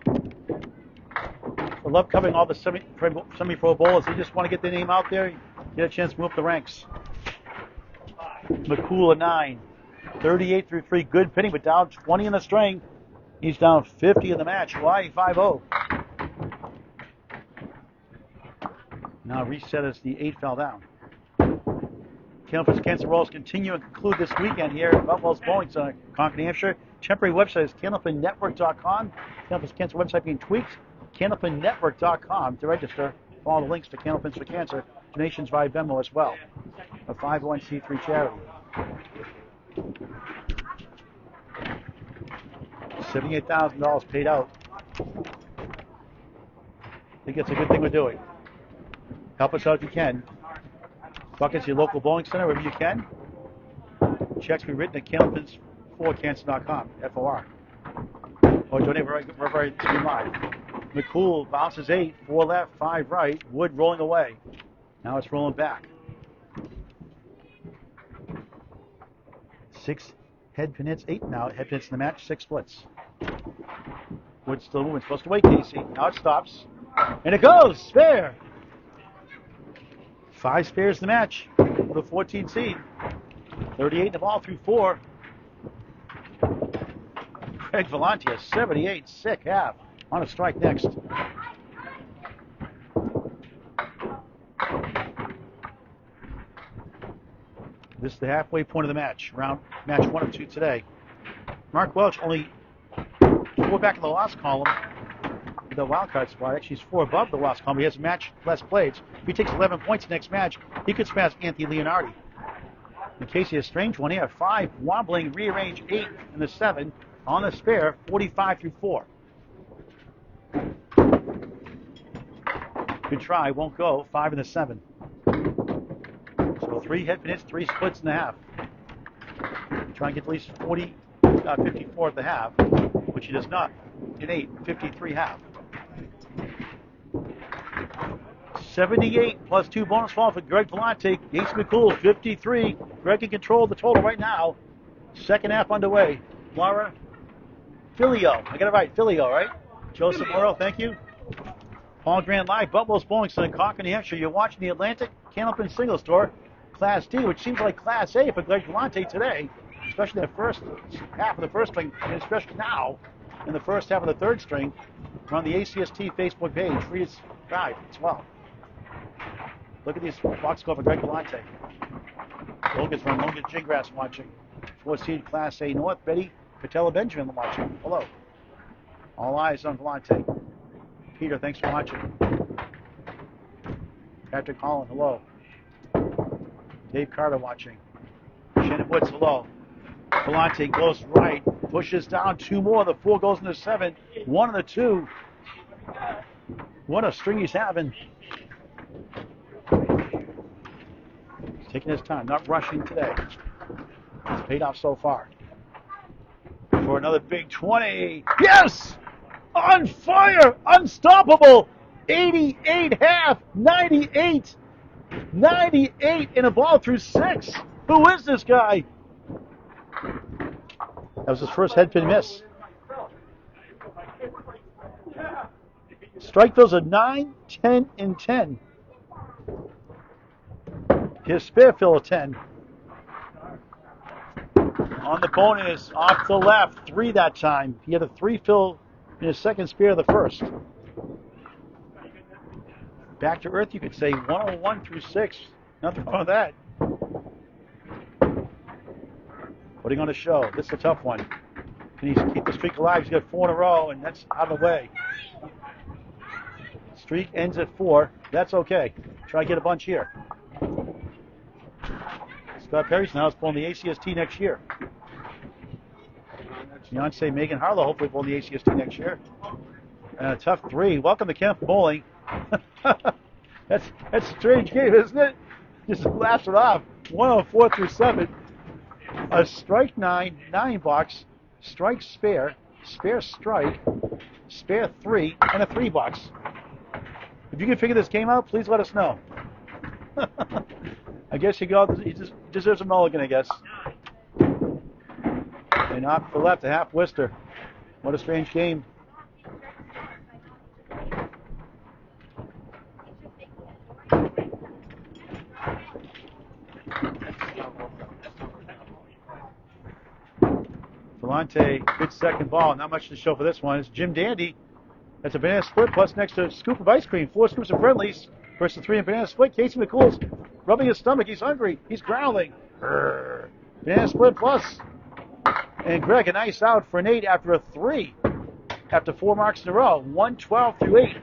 I love covering all the semi-pro bowlers. They just want to get their name out there, get a chance to move up the ranks. McCoole at 9. 38 through 3, good pitting, but down 20 in the string. He's down 50 in the match. Hawaii 5-0. Now reset as the 8 fell down. Candlepin's Cancer Rolls continue and conclude this weekend here at Boutwell's Bowling Center, Concord, New Hampshire. Temporary website is candlepinnetwork.com. Candlepin's Cancer website being tweaked. Candlepinnetwork.com to register. Follow the links to Candlepins for Cancer. Donations via Venmo as well. A 501c3 charity. $78,000 paid out. I think it's a good thing we're doing. Help us out if you can. Buckets, your local bowling center, wherever you can. Checks be written at candlepins4cancer.com, FOR. Or donate wherever it's live. McCoole bounces 8, 4 left, 5 right. Wood rolling away. Now it's rolling back. 6 head pin hits, 8 now head pin hits in the match, 6 splits. Wood still moving, supposed to wait, Casey. Now it stops. And it goes, spare. 5 spares in the match for the 14 seed. 38 in the ball through 4. Craig Vellante, a 78, sick half. On a strike next. This is the halfway point of the match. Match 1 of 2 today. Mark Welch only 4 back in the loss column. The wildcard spot. Actually, he's 4 above the loss column. He has a match less played. If he takes 11 points next match, he could smash Anthony Leonardi. In case he has a strange one here, 5 wobbling, rearrange 8 in the 7 on the spare, 45 through 4. Good try, won't go. 5 in the 7. So 3 head pin hits, 3 splits in the half. Try and get at least 54 at the half, which he does not. In 8, 53 half. 78 plus 2 bonus fall for Greg Vellante. Ace McCoole, 53. Greg in control of the total right now. Second half underway. Laura Filio. I got it right. Filio, right? Joseph Morrow, thank you. Paul Grant Live, Boutwell's Bowling Center, Concord, New Hampshire. You're watching the Atlantic Candlepin Single Store, Class D, which seems like Class A for Greg Vellante today, especially the first half of the first string, and especially now in the first half of the third string. We're on the ACST Facebook page. Read its guide as well. Look at these box score for Greg Vellante. Logan's run, Logan Gingras watching. 4 seed Class A North, Betty Patella Benjamin watching. Hello. All eyes on Vellante. Peter, thanks for watching. Patrick Holland, hello. Dave Carter watching. Shannon Woods, hello. Vellante goes right, pushes down 2 more. The 4 goes into 7. 1 and the 2. What a string he's having. He's taking his time, not rushing today. It's paid off so far. For another big 20. Yes! On fire! Unstoppable! 88 half! 98! 98 in a ball through 6. Who is this guy? That was his first head pin miss. Strike those are 9, 10, and 10. His spare fill of 10. On the bonus, off the left, 3 that time. He had a 3 fill in his second spare of the first. Back to earth, you could say 101 through 6. Nothing wrong with that. Putting on a show. This is a tough one. Can he keep the streak alive? He's got 4 in a row, and that's out of the way. Streak ends at 4. That's okay. Try to get a bunch here. Scott Perry's now is pulling the ACST next year. Beyonce Megan Harlow hopefully pulling the ACST next year. And a tough 3. Welcome to Camp Bowling. That's a strange game, isn't it? Just laughs it off. 104 through 7. A strike 9, 9 box, strike spare, spare strike, spare 3, and a 3 box. If you can figure this game out, please let us know. I guess he just deserves a mulligan, I guess. And off the left, a half Worcester. What a strange game. Vellante, good second ball. Not much to show for this one. It's Jim Dandy. That's a banana split plus next to a scoop of ice cream. 4 scoops of friendlies versus 3 in banana split. Casey McCool's rubbing his stomach. He's hungry. He's growling. Brr. Banana split plus. And Greg, a nice out for an 8 after a 3. After 4 marks in a row. 112 through 8.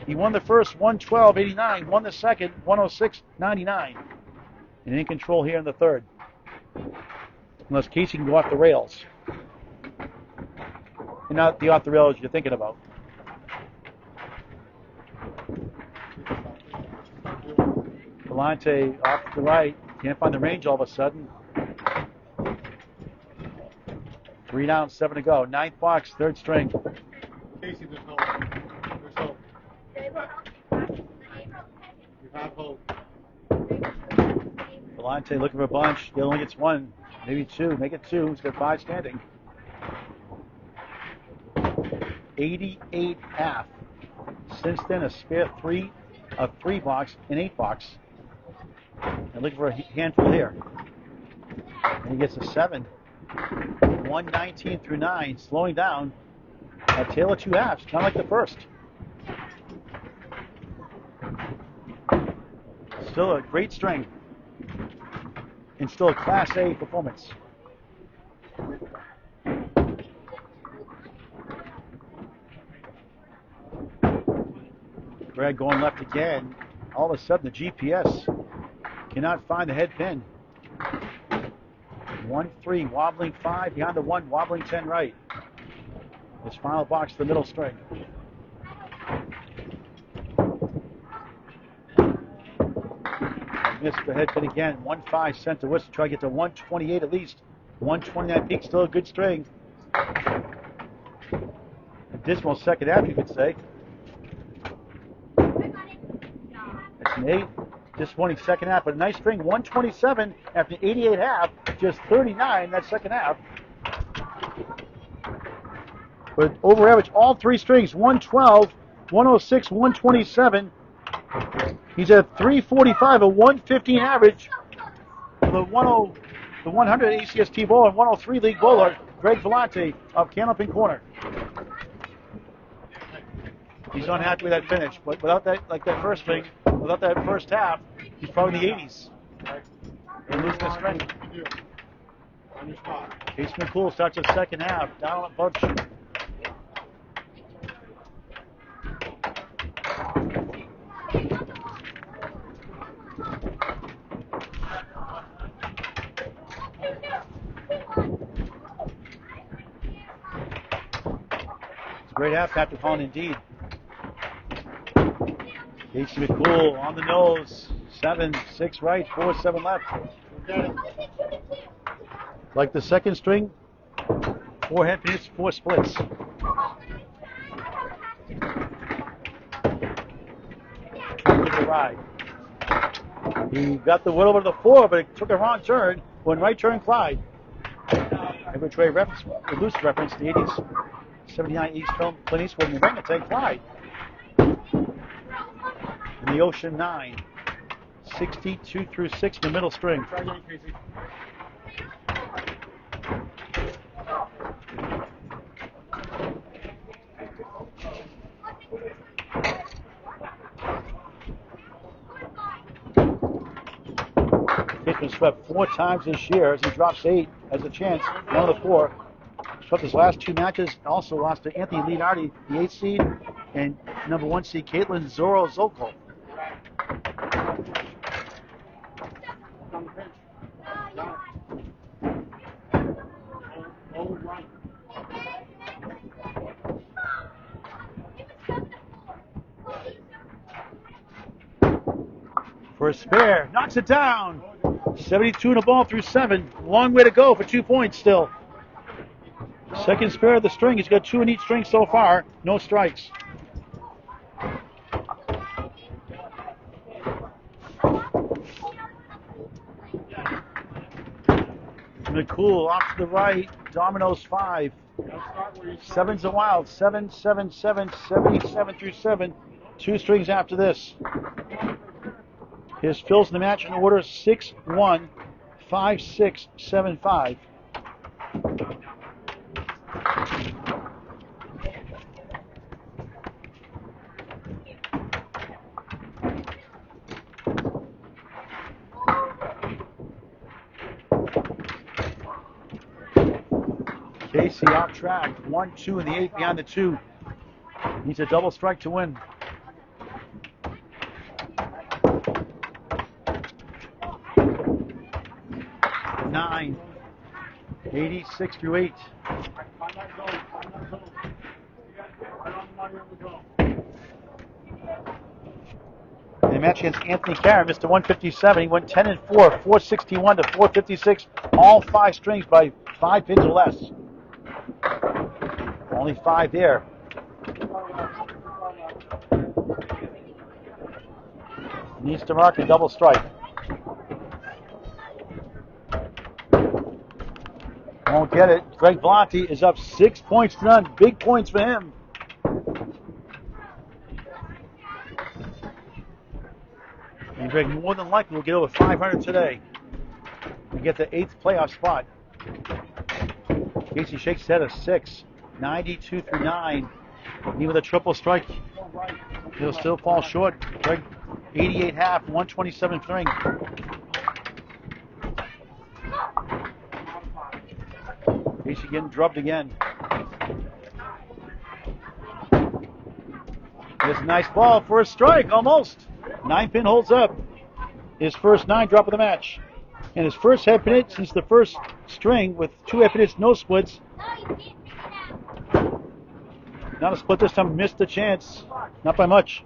He won the first 112.89. Won the second 106.99. And in control here in the third. Unless Casey can go off the rails. And not the off the rails you're thinking about. Vellante off to the right. Can't find the range all of a sudden. 3 down, 7 to go. 9th box, 3rd string. Casey, there's hope. There's hope. You have hope. Vellante looking for a bunch. He only gets 1, maybe 2. Make it 2. He's got 5 standing. 88 half. Since then, a spare 3, a 3 box, an 8 box. And looking for a handful here. And he gets a 7. 119 through 9, slowing down. A tail of 2 halves, kind of like the first. Still a great string. And still a Class A performance. Greg going left again. All of a sudden, the GPS cannot find the head pin. 1-3, wobbling 5 behind the 1, wobbling 10 right. His final box, the middle string. Missed the head pin again. 1-5 sent to Worcester. Try to get to 128 at least. 129 peak, still a good string. A dismal second half, you could say. That's an 8. Disappointing second half, but a nice string. 127 after 88 half, just 39 that second half. But over average, all 3 strings, 112, 106, 127. He's at 345, a 115 average for the 100 ACST bowler and 103 league bowler, Greg Vellante of Candlepin Corner. He's unhappy with that finish, but without that, like that first string, without that first half, he's probably in the 80s. And losing his strength. On your spot. Casey McCoole starts the second half, down a bunch. It's a great half, Patrick Holland, indeed. Casey McCoole on the nose. 7, 6 right, 4, 7 left. Like the second string, 4 head pins, 4 splits. Trying to get the ride. He got the wood over to the 4, but it took a wrong turn. When right turn, Clyde. Every reference, loose reference, the 80s, 79 East film, Clint Eastwood and Orangutan, Clyde. In the Ocean 9, 62 through 6 in the middle string. Try again, Casey. He's been swept 4 times this year as he drops 8 as a chance. 1 of the 4. Swept his last 2 matches. Also lost to Anthony Leonardi, the 8th seed, and number 1 seed Caitlin Zorro Zokol. For a spare, knocks it down. 72 in a ball through 7. Long way to go for 2 points still. Second spare of the string. He's got 2 in each string so far. No strikes. McCoole off to the right. Dominoes 5. 7's a wild. 7, 7, 7, 77 through 7. 2 strings after this. His fills in the match in order 6, 1, 5, 6, 7, 5. Casey off track. 1-2 in the 8 behind the 2. Needs a double strike to win. Nine. 86 through 8. And the match against Anthony Karen, Mr. 157. He went 10-4, 461 to 456. All 5 strings by 5 pins or less. Only 5 there. Needs to mark a double strike. Won't get it. Greg Vellante is up 6 points to none. Big points for him. And Greg more than likely will get over 500 today and get the 8th playoff spot. Casey shakes his head at 6. 92 through 9. Even with a triple strike, he'll still fall short. Greg, 88 half, 127 string. Casey getting drubbed again. It's a nice ball for a strike, almost. 9-pin holds up. His first 9 drop of the match. And his first head pin hit since the first string with 2 head pin hits, no splits. Not a split this time, missed the chance. Not by much.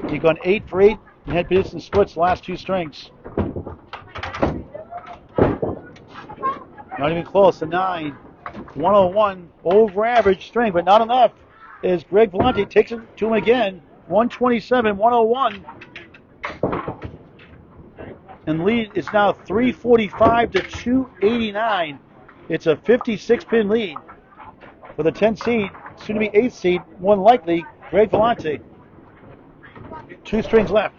He's gone 8 for 8 and head pin hits and splits the last 2 strings. Not even close, a 9. 101, over average string, but not enough. As Greg Vellante takes it to him again. 127, 101. And the lead is now 345 to 289. It's a 56-pin lead for the 10th seed, soon to be 8th seed, more than likely, Greg Vellante. 2 strings left.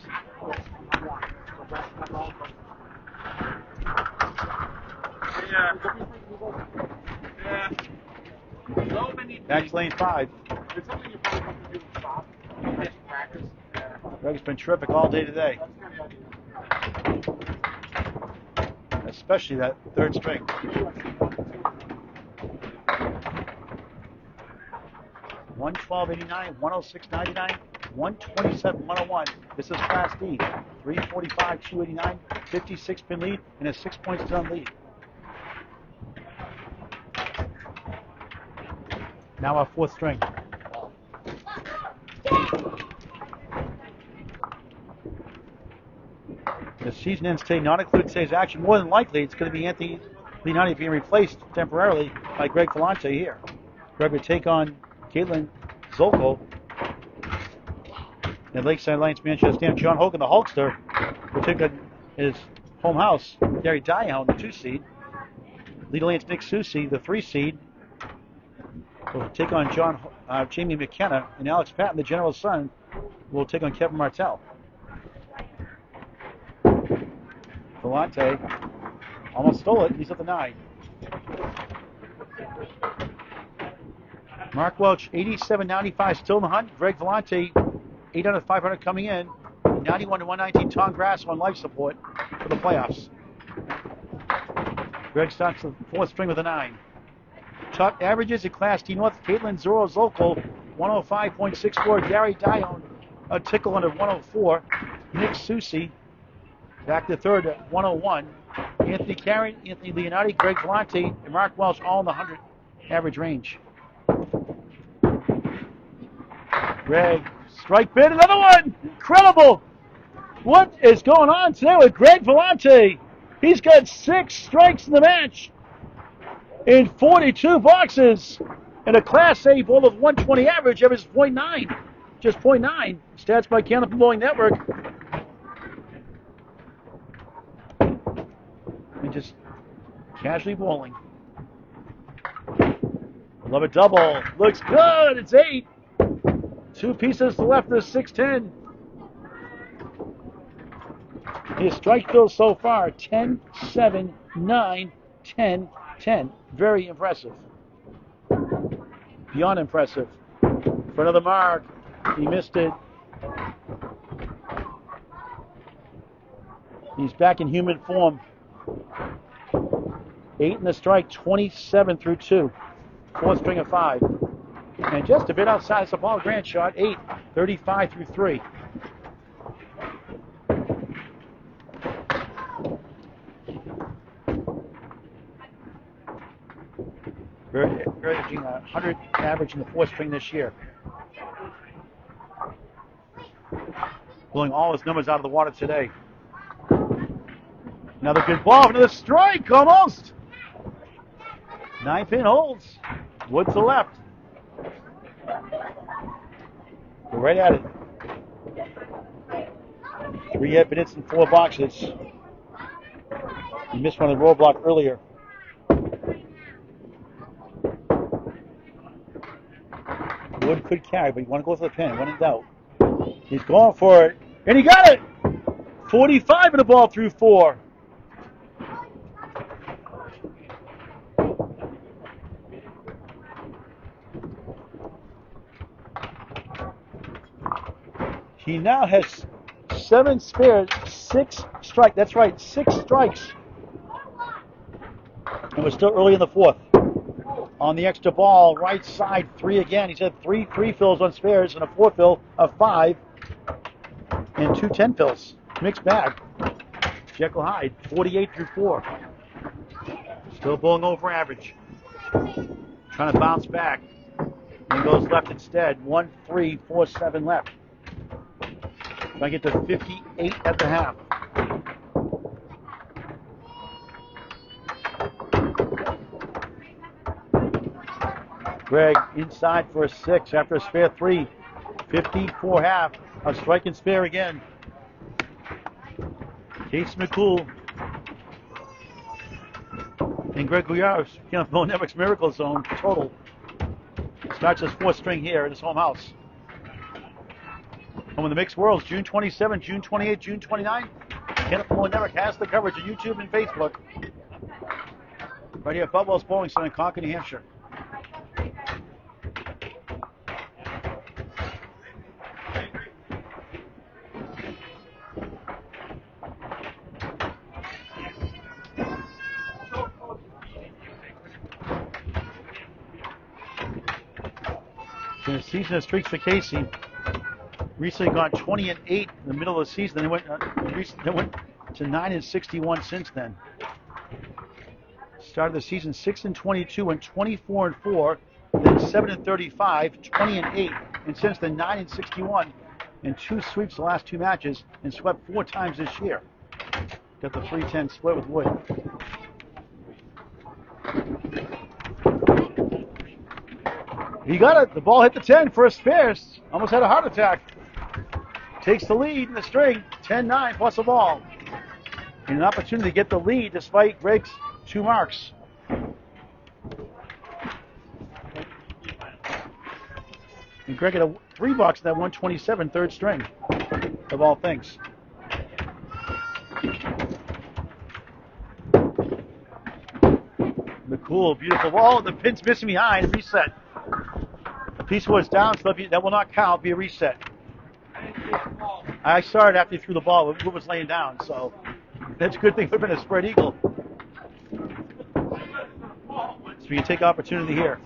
Back to lane 5. Greg's been terrific all day today. Especially that 3rd string. $112.89, $106.99, $127.101. This is Class D. 345, 289, 56-pin lead, and a 6 points to none lead. Now our 4th string. The season ends today, not including today's action. More than likely, it's going to be Anthony Leonardi being replaced temporarily by Greg Vellante here. Greg would take on Caitlin Zolko. And Lakeside Alliance Manchester Dam, John Hogan, the Hulkster, will take on his home house, Gary Dion, the 2 seed. Lead Alliance Nick Susi, the 3 seed, will take on Jamie McKenna, and Alex Patton, the General's son, will take on Kevin Martell. Vellante almost stole it. He's at the 9. Mark Welch, 87-95, still in the hunt. Greg Vellante, 800-500 coming in. 91-119, Tom Grass on life support for the playoffs. Greg starts the 4th string with a 9. Top averages in Class D North, Caitlin Zolko, 105.64. Gary Dion, a tickle under 104. Nick Susi, back to 3rd at 101. Anthony Karen, Anthony Leonardi, Greg Vellante, and Mark Welch all in the 100 average range. Greg, strike bid, another one! Incredible! What is going on today with Greg Vellante? He's got 6 strikes in the match in 42 boxes, and a Class A ball of 120 average is 0.9. Just 0.9. Stats by Candlepin Bowling Network. And just casually bowling. Love a double. Looks good. It's 8. 2 pieces to the left of the 6-10. His strike bill so far, 10, 7, 9, 10, 10. Very impressive. Beyond impressive. For another mark. He missed it. He's back in human form. 8 in the strike, 27 through 2. Fourth string of 5. And just a bit outside, it's a ball grand shot, 8, 35 through 3. Averaging 100 average in the fourth string this year. Blowing all his numbers out of the water today. Another good ball, another strike, almost. 9-pin holds. Wood to left. We're right at it. 3 hit hits in 4 boxes. He missed one on the roadblock earlier. Wood could carry, but you want to go for the pin. When in doubt. He's going for it. And he got it! 45 in the ball through 4. He now has 7 spares, 6 strikes. That's right, 6 strikes. And we're still early in the fourth. On the extra ball, right side, 3 again. He's had 3 fills on spares and a 4 fill of 5 and 2 10 fills. Mixed bag. Jekyll Hyde, 48 through 4. Still bowling over average. Trying to bounce back. And goes left instead. 1, 3, 4, 7 left. Trying to get to 58 at the half. Greg inside for a 6 after a spare 3. 54 half. A strike and spare again. Casey McCoole and Greg Guyar, Bo Nemec's Miracle Zone total. Starts his 4th string here at his home house. Home of the Mixed Worlds, June 27, June 28, June 29. Kenneth Nemec has the coverage on YouTube and Facebook. Right here at Boutwell's Bowling Center in Concord, New Hampshire. The season of streaks for Casey. Recently gone 20-8 in the middle of the season. Then went to 9-61 since then. Started the season 6-22 and 24-4, then 7-35, 20-8, and since then 9-61, and 2 sweeps the last 2 matches, and swept 4 times this year. Got the 3-10 split with Wood. He got it. The ball hit the 10 for a spares. Almost had a heart attack. Takes the lead in the string. 10-9 plus a ball. And an opportunity to get the lead despite Greg's 2 marks. And Greg had a 3 box in that 127 third string of all things. McCoole, beautiful ball. The pin's missing behind. Reset. The piece was down, so that will not count. Be a reset. I started after he threw the ball. Wood was laying down, so that's a good thing. It would have been a spread eagle. So you take opportunity here.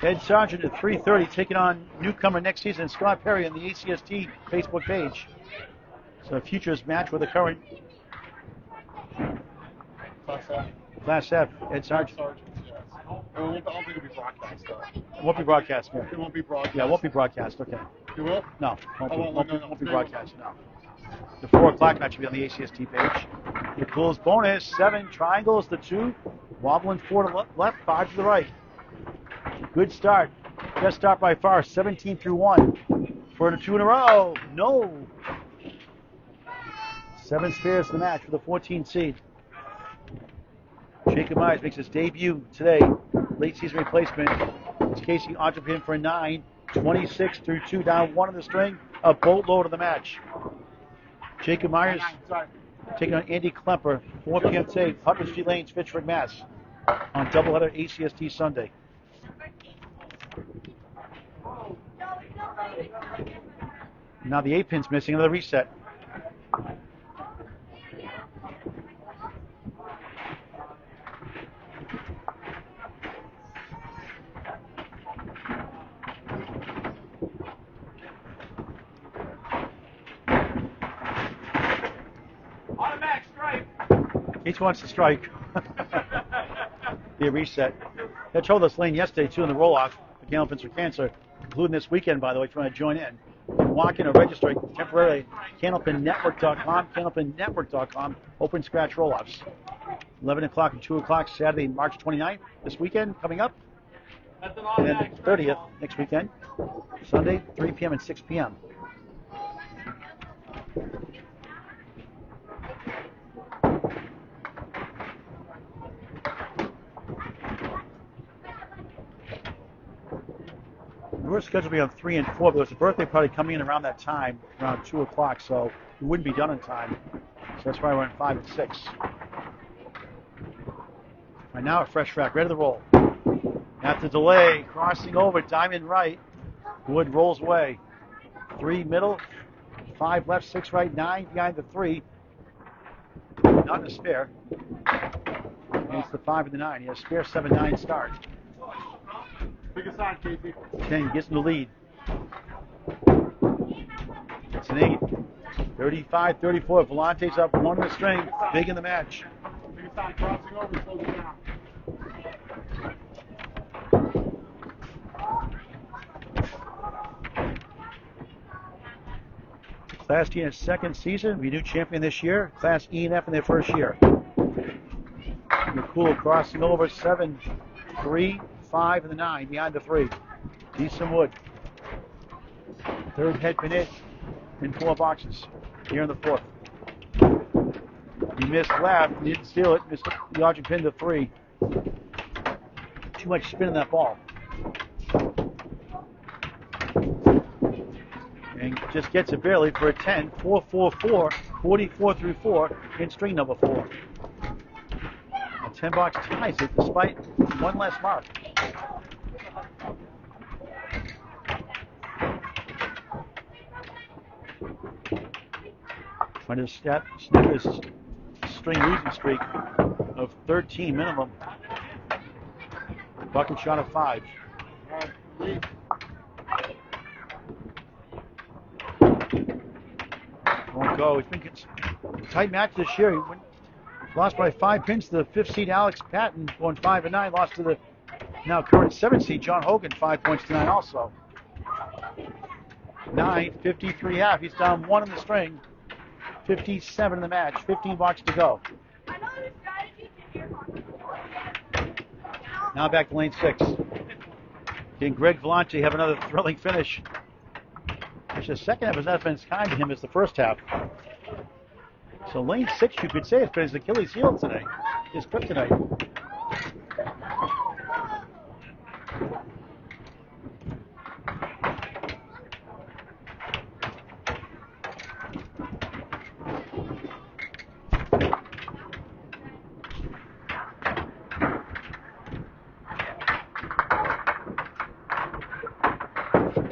Ed Sargent at 3:30, taking on newcomer next season, Scott Perry on the ACST Facebook page. So a futures match with the current Class F, Ed Sargent. I don't think it'll be broadcast, though. It won't be broadcast, yeah. It won't be broadcast. Yeah, it won't be broadcast, okay. You will? No, won't be No. broadcast, no. The 4 o'clock match will be on the ACST page. McCool's bonus, 7 triangles, the 2, wobbling 4 to left, 5 to the right. Good start. Best start by far, 17 through 1. For the 2 in a row. No. 7 spares in the match for the 14 seed. Jacob Myers makes his debut today. Late season replacement. It's Casey Candlepin for a 9. 26 through 2, down 1 in the string. A boatload of the match. Jacob Myers taking on Andy Klemper. 4 p.m. today, Hutton Street Lanes, Fitchburg, Mass. On doubleheader ACST Sunday. Now the 8 pin's missing. Another reset. Each wants to strike. Be a reset. They told us lane yesterday, too, in the roll-off for Candlepins for Cancer, concluding this weekend, by the way, if you want to join in. You can walk in or register temporarily candlepinnetwork.com, candlepinnetwork.com, open scratch roll-offs. 11 o'clock and 2 o'clock, Saturday, March 29th, this weekend, coming up. And then the 30th, next weekend, Sunday, 3 p.m. and 6 p.m. We were scheduled to be on 3 and 4, but there was a birthday party coming in around that time, around 2 o'clock, so we wouldn't be done in time. So that's why we're on 5 and 6. Right now, a fresh track, ready to roll. After delay, crossing over, diamond right. Wood rolls away. 3 middle, 5 left, 6 right, 9 behind the 3. Not in a spare. And it's the 5 and the 9. He has spare 7-9 start. Big aside, Casey. 10 gets in the lead. It's an 8. 35-34. Vellante's up 1 in the string. Big in the match. Big aside, crossing over, slows it down. Class D in its second season. We new champion this year. Class E and F in their first year. McCoole crossing over 7, 3, 5, and the 9 behind the 3. Decent wood. Third head pin hit in 4 boxes. Here in the 4th. He missed left. He didn't steal it. Missed the argent pin to 3. Too much spin in that ball. And just gets it barely for a 10. 4-4-4. 44 through 4 in string number 4. A 10 box ties it despite 1 less mark. Trying to snap this string losing streak of 13 minimum. Bucket shot of 5. Won't go. It's been a tight match this year. He lost by 5 pins to the 5th seed Alex Patton, going 5 and 9. Lost to the now current 7th seed John Hogan, 5 points to 9 also. 9, 53 half. He's down 1 in the string. 57 in the match. 15 blocks to go. Now back to lane 6. Can Greg Vellante have another thrilling finish? Actually, the second half has not been as kind to him as the first half. So lane 6, you could say, has been his Achilles heel today. His kryptonite.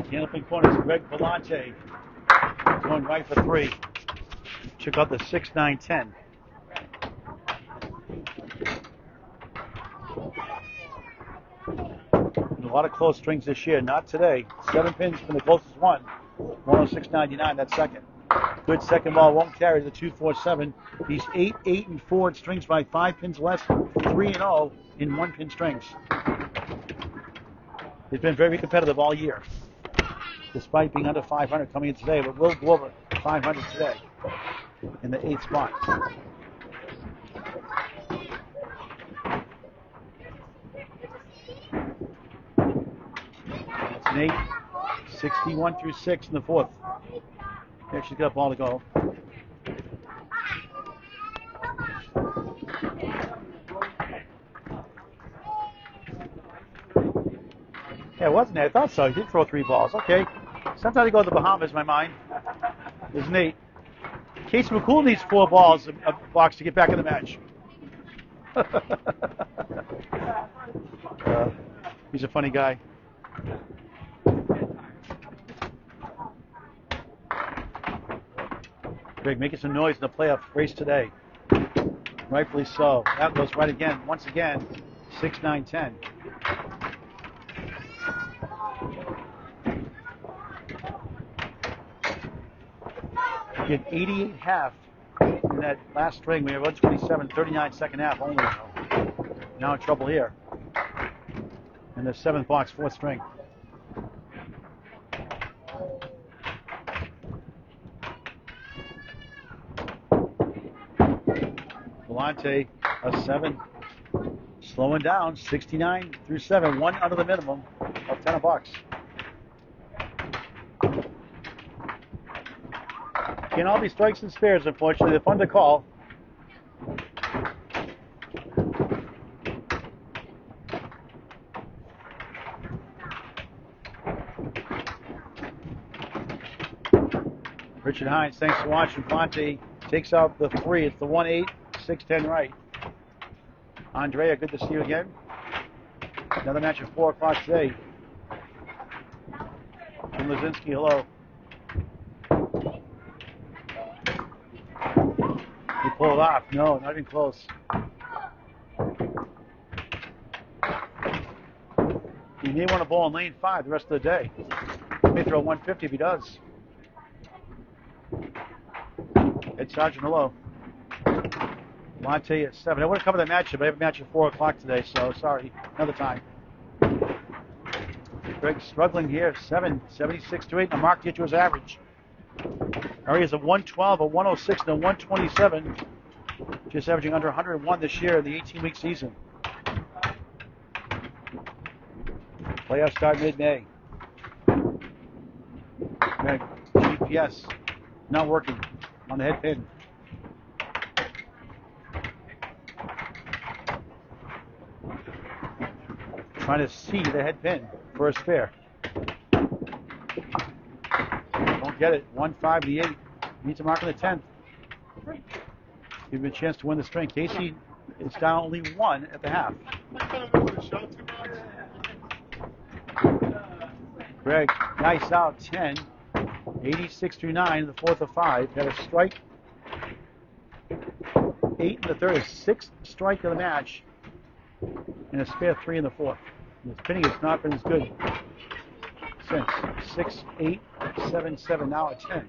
Candlepin corners, Greg Vellante going right for 3. Check out the 6, 9, 10. And a lot of close strings this year, not today. 7 pins from the closest one. 106.99, that's second. Good second ball, won't carry the 2-4-7. He's 8, 8, and 4 in strings by 5 pins less. 3 and 0 in 1 pin strings. He's been very competitive all year, despite being under 500 coming in today, but will go over 500 today in the 8th spot. That's an 8, 61 through 6 in the 4th. There she's got a ball to go. Yeah, wasn't it? I thought so. He did throw 3 balls. Okay. Sometimes I go to the Bahamas in my mind. There's an 8. Casey McCoole needs 4 balls a box to get back in the match. He's a funny guy. Greg making some noise in the playoff race today. Rightfully so. That goes right again. Once again, 6, 9, 10. Get 88 half in in that last string. We have 127-39 second half only. Now in trouble here. In the 7th box, 4th string. Vellante, a 7. Slowing down, 69 through 7. 1 under the minimum of 10 bucks. Can't all be strikes and spares, unfortunately. They're fun to call. Richard Hines, thanks for watching. Vellante takes out the 3. It's the 1-8, 6-10 right. Andrea, good to see you again. Another match at 4 o'clock today. Jim Lazinski, hello. He pulled off. No, not even close. He may want to bowl in lane 5 the rest of the day. He may throw 150 if he does. Ed Sargent, hello. Vellante at 7. I would have covered that matchup, but I have a match at 4 o'clock today, so sorry. Another time. Greg struggling here. 7, 76 to 8. And Mark get to his average. Areas of 112, a 106, and a 127. Just averaging under 101 this year in the 18-week season. Playoffs start mid-May. Greg, GPS not working on the head pin. Trying to see the head pin for a spare. Won't get it. 1-5 to the 8. Needs to mark on the 10th. Give him a chance to win the string. Casey is down only 1 at the half. Greg, nice out. 10. 86 through 9, the 4th of 5. Got a strike. 8 in the 3rd. 6th strike of the match. And a spare 3 in the 4th. His pinning has not been as good since. 6, 8, 7, 7, now at 10.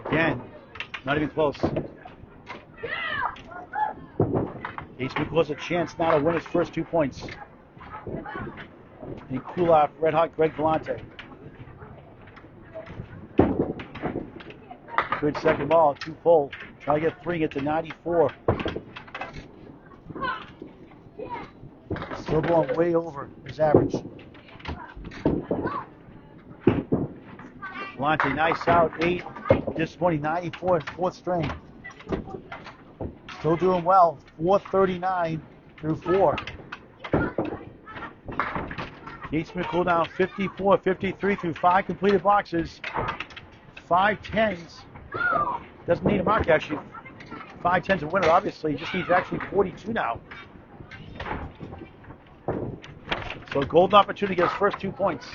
Again, not even close. Ace McCoole has a chance now to win his first 2 points. And cool off red hot Greg Vellante. Good second ball, 2 full. Try to get 3, get to 94. Still blowing way over his average. Vellante, nice out, 8. Disappointing, 94, 4th string. Still doing well, 439 through 4. Ace McCoole down 54, 53 through 5 completed boxes. 5 10s. Doesn't need a mark, actually. 5 10s a winner, obviously. He just needs actually 42 now. So a golden opportunity to get his first 2 points.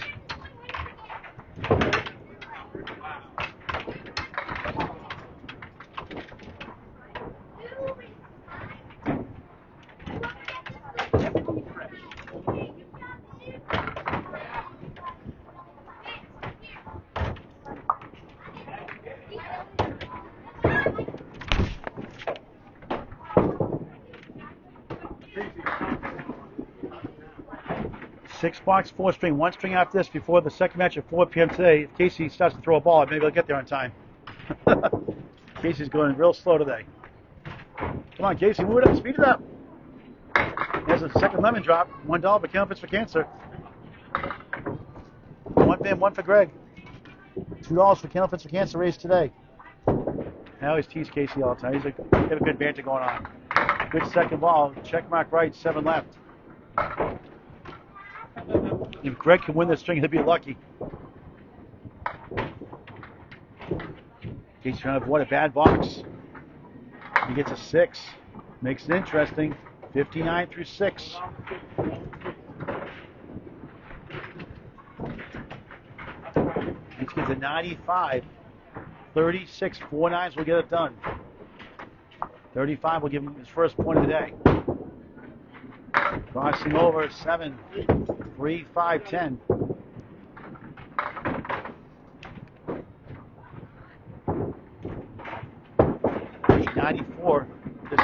Six box, 4 string, 1 string after this before the second match at 4 p.m. today. If Casey starts to throw a ball, maybe he'll get there on time. Casey's going real slow today. Come on, Casey, move it up, speed it up. There's a second lemon drop. $1 for Candlepin for Cancer. 1 for him, 1 for Greg. $2 for Candlepin for Cancer race today. I always tease Casey all the time. They have a good banter going on. Good second ball. Check mark right, 7 left. If Greg can win this string, he'll be lucky. He's trying to avoid a bad box. He gets a 6. Makes it interesting. 59 through 6. Let's get to 95. 36. 4 9s will get it done. 35 will give him his first point of the day. Crossing over 7. 3, 5, 10.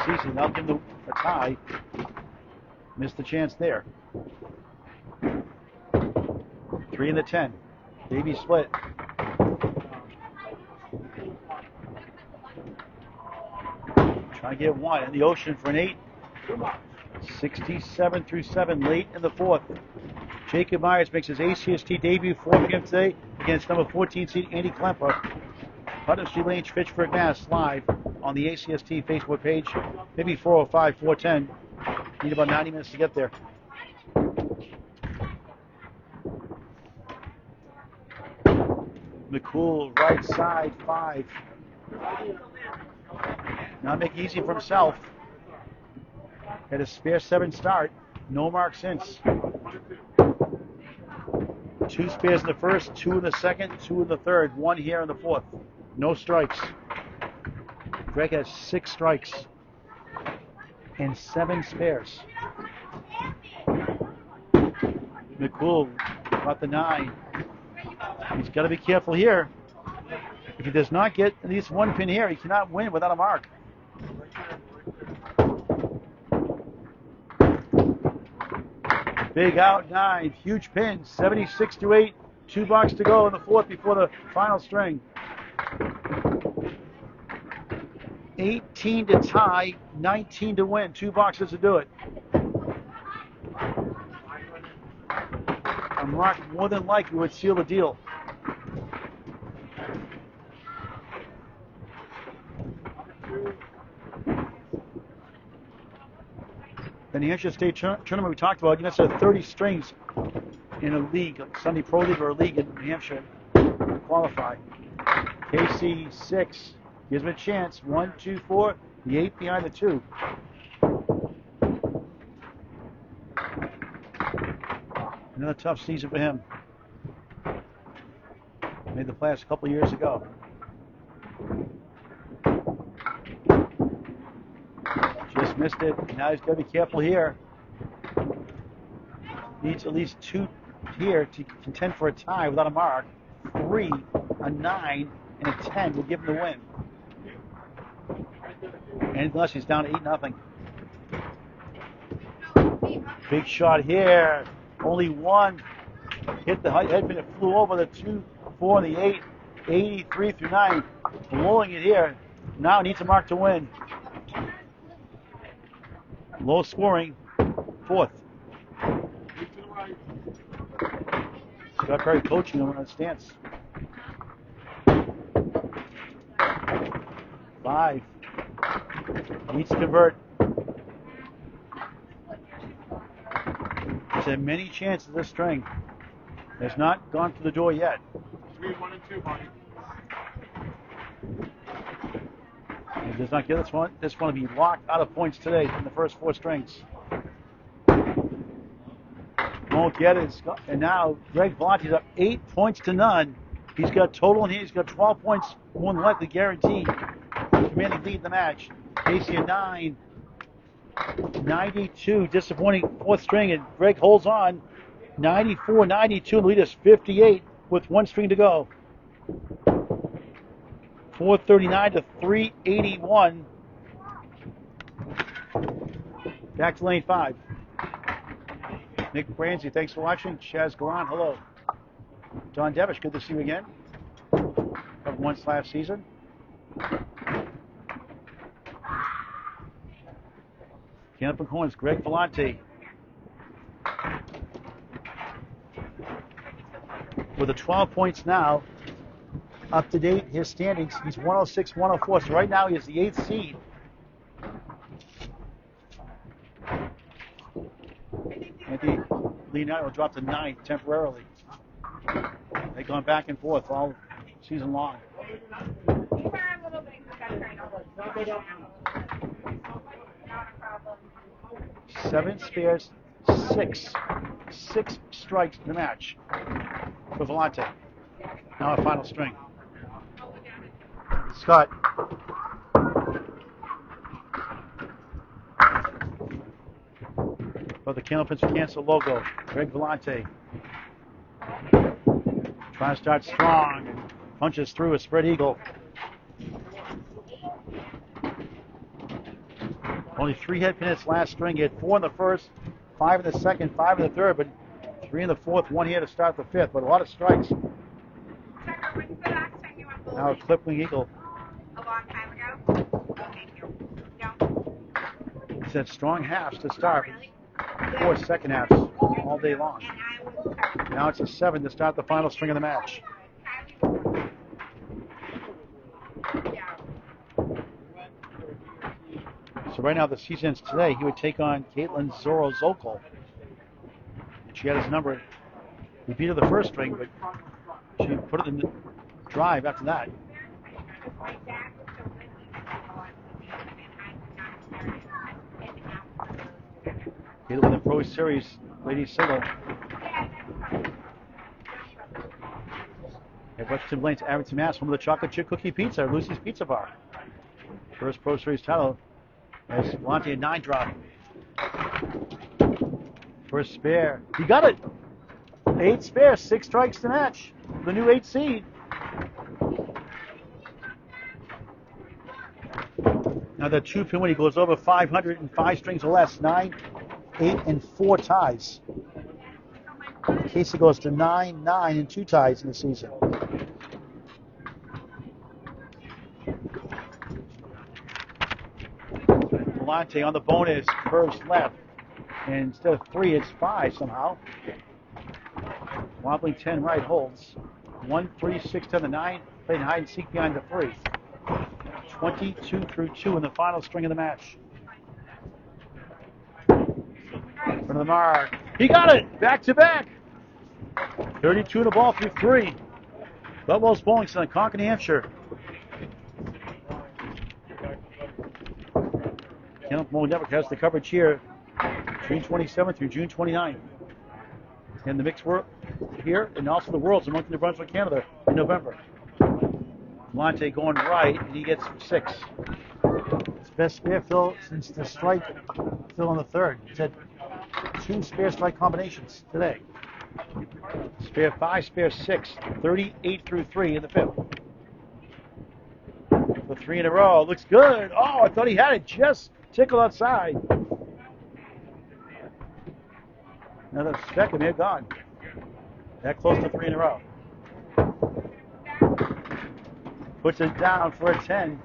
season. They'll give him a tie. Missed the chance there. 3 in the 10. Davey split. Trying to get one in the ocean for an 8. 67 through 7 late in the fourth. Jacob Myers makes his ACST debut 4 p.m. today against number 14 seed Andy Klemper. Huddersfield Lane, Fitchburg, Mass. Live on the ACST Facebook page. Maybe 4:05, 4:10. Need about 90 minutes to get there. McCoole, right side, 5. Not making it easy for himself. Had a spare 7 start. No mark since. 2 spares in the first, 2 in the second, 2 in the third, 1 here in the fourth. No strikes. Greg has 6 strikes and 7 spares. McCoole got the 9. He's got to be careful here. If he does not get at least 1 pin here, he cannot win without a mark. Big out 9, huge pin, 76 to 8, 2 blocks to go in the fourth before the final string. 18 to tie, 19 to win, 2 boxes to do it. A mark more than likely would seal the deal. The New Hampshire State Tournament we talked about, you must have 30 strings in a league, a Sunday Pro League or a league in New Hampshire to qualify. KC 6 gives him a chance. 1, 2, 4, the 8 behind the 2. Another tough season for him. Made the playoffs a couple years ago. Just missed it. Now he's got to be careful here. Needs at least 2 here to contend for a tie without a mark. 3, a 9, and a 10 will give him the win. Anything less, he's down 8-0. Big shot here. Only 1 hit the headpin. It flew over the 2, 4, and the 8. 83 through 9. Blowing it here. Now needs a mark to win. Low scoring, 4th. Scott Perry coaching him on the stance. 5. Needs to convert. He's had many chances this string. Has not gone through the door yet. 3, 1, and 2, buddy. He does not get this one. This one will be locked out of points today in the first 4 strings. Won't get it. And now Greg Vellante's up 8 points to none. He's got total in here. He's got 12 points, more than likely guaranteed. Commanding lead in the match. Casey a 9. 92. Disappointing 4th string, and Greg holds on. 94-92. The lead is 58 with 1 string to go. 439 to 381. Back to lane 5. Nick Branzi, thanks for watching. Chaz Galan, hello. Don Devish, good to see you again. Covered once last season. Candlepin Coins, Greg Vellante. With the 12 points now, up to date, his standings, he's 106, 104. So right now he is the 8th seed. Anthony Leonardo dropped to 9th temporarily. They've gone back and forth all season long. 7 spares, 6 strikes in the match for Vellante. Now a final string. Scott. But the Candlepins for Cancer logo. Greg Vellante. Trying to start strong. Punches through a spread eagle. Only 3 head pin hits last string. He had 4 in the first, 5 in the second, 5 in the third, but 3 in the fourth, 1 here to start the fifth. But a lot of strikes. Now a clip wing eagle. A long time ago? Oh, thank you. No. He's had strong halves to start. 4 second halves all day long. Now it's a 7 to start the final string of the match. So right now the season ends today. He would take on Caitlin Zorro Zokol. She had his number. He beat her the first string, but she put it in the drive after that. Caitlin in the Pro Series ladies single. At Western Blaine's Abington, Mass, home of the chocolate chip cookie pizza at Lucy's Pizza Bar. First Pro Series title as Vellante a 9 drop. First spare. He got it. 8 spares, 6 strikes to match. The new 8 seed. Now the 2-pin when he goes over 500 and 5 strings or less. 9, 8, and 4 ties. Casey goes to 9, 9, and 2 ties in the season. Vellante on the bonus, curves left. And instead of 3, it's 5 somehow. Wobbling 10 right holds. 1, 3, 6, 10, the 9. Playing hide and seek behind the 3. 22 through 2 in the final string of the match. Front of the mark. He got it! Back to back! 32 in the ball through 3. Boutwell's Bowling Center, Concord, New Hampshire. Candlepin Network has the coverage here, June 27th through June 29th. And the mixed world here, and also the Worlds in Moncton, New Brunswick, Canada in November. Vellante going right, and he gets 6. His best spare fill since the strike fill on the third. He's had 2 spare strike combinations today. Spare 5, spare 6, 38 through 3 in the fifth. The 3 in a row. Looks good. Oh, I thought he had it. Just tickle outside. Another second here gone. That close to 3 in a row. Puts it down for a 10.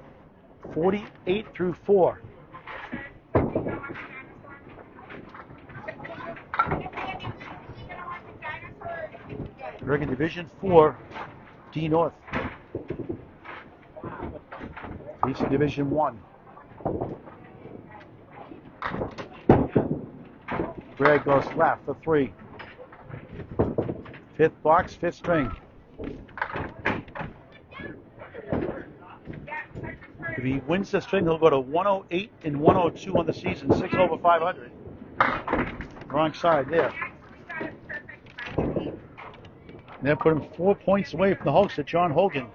48 through 4. Greg in Division 4, D North. He's in Division 1. Greg goes left for 3. 5th box, 5th string. If he wins the string, he'll go to 108 and 102 on the season, 6 over 500. Wrong side there. And that put him 4 points away from the host at John Hogan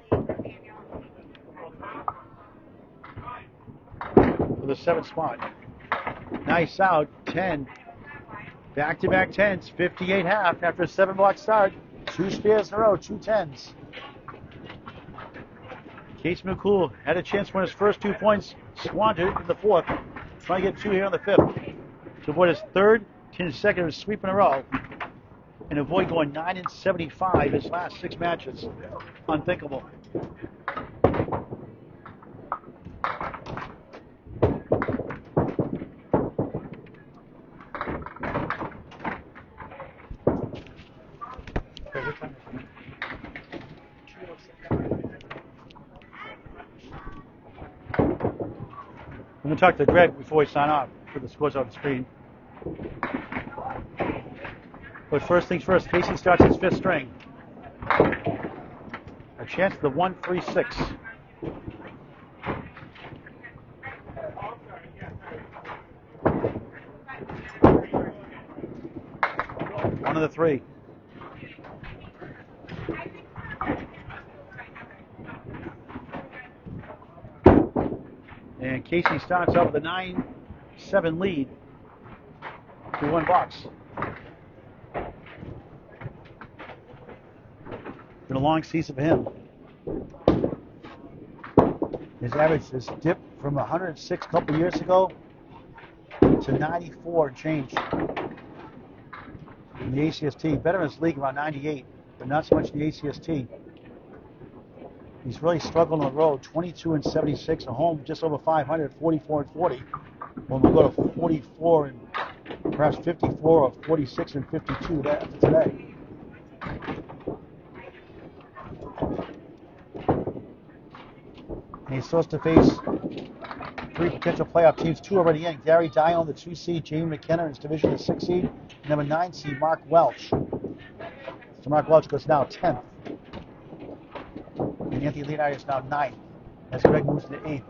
for the 7th spot. Nice out, 10. Back-to-back 10s, 58 half after a 7-block start. 2 spares in a row, 2 10s. Case McCoole had a chance to win his first 2 points, squandered in the 4th. Trying to get 2 here on the 5th to avoid his 3rd consecutive sweep in a row and avoid going 9 and 75 his last 6 matches. Unthinkable. I'm going to talk to Greg before we sign off for the scores on the screen. But first things first, Casey starts his 5th string. A chance at the 1-3-6. One of the 3. And Casey starts out with a 9-7 lead to 1 box. Been a long season for him. His average has dipped from 106 a couple years ago to 94 and change in the ACST. Better in his league, around 98, but not so much in the ACST. He's really struggled on the road. 22 and 76, at home just over 500, 44 and 40. When we go to 44 and perhaps 54 or 46 and 52 after today. And he's supposed to face 3 potential playoff teams, 2 already in. Gary Dion, the 2 seed, Jamie McKenna in his division, the 6 seed, number 9 seed, Mark Welch. So Mark Welch goes now 10th. And Anthony Leonidas is now 9th as Greg moves to the 8th.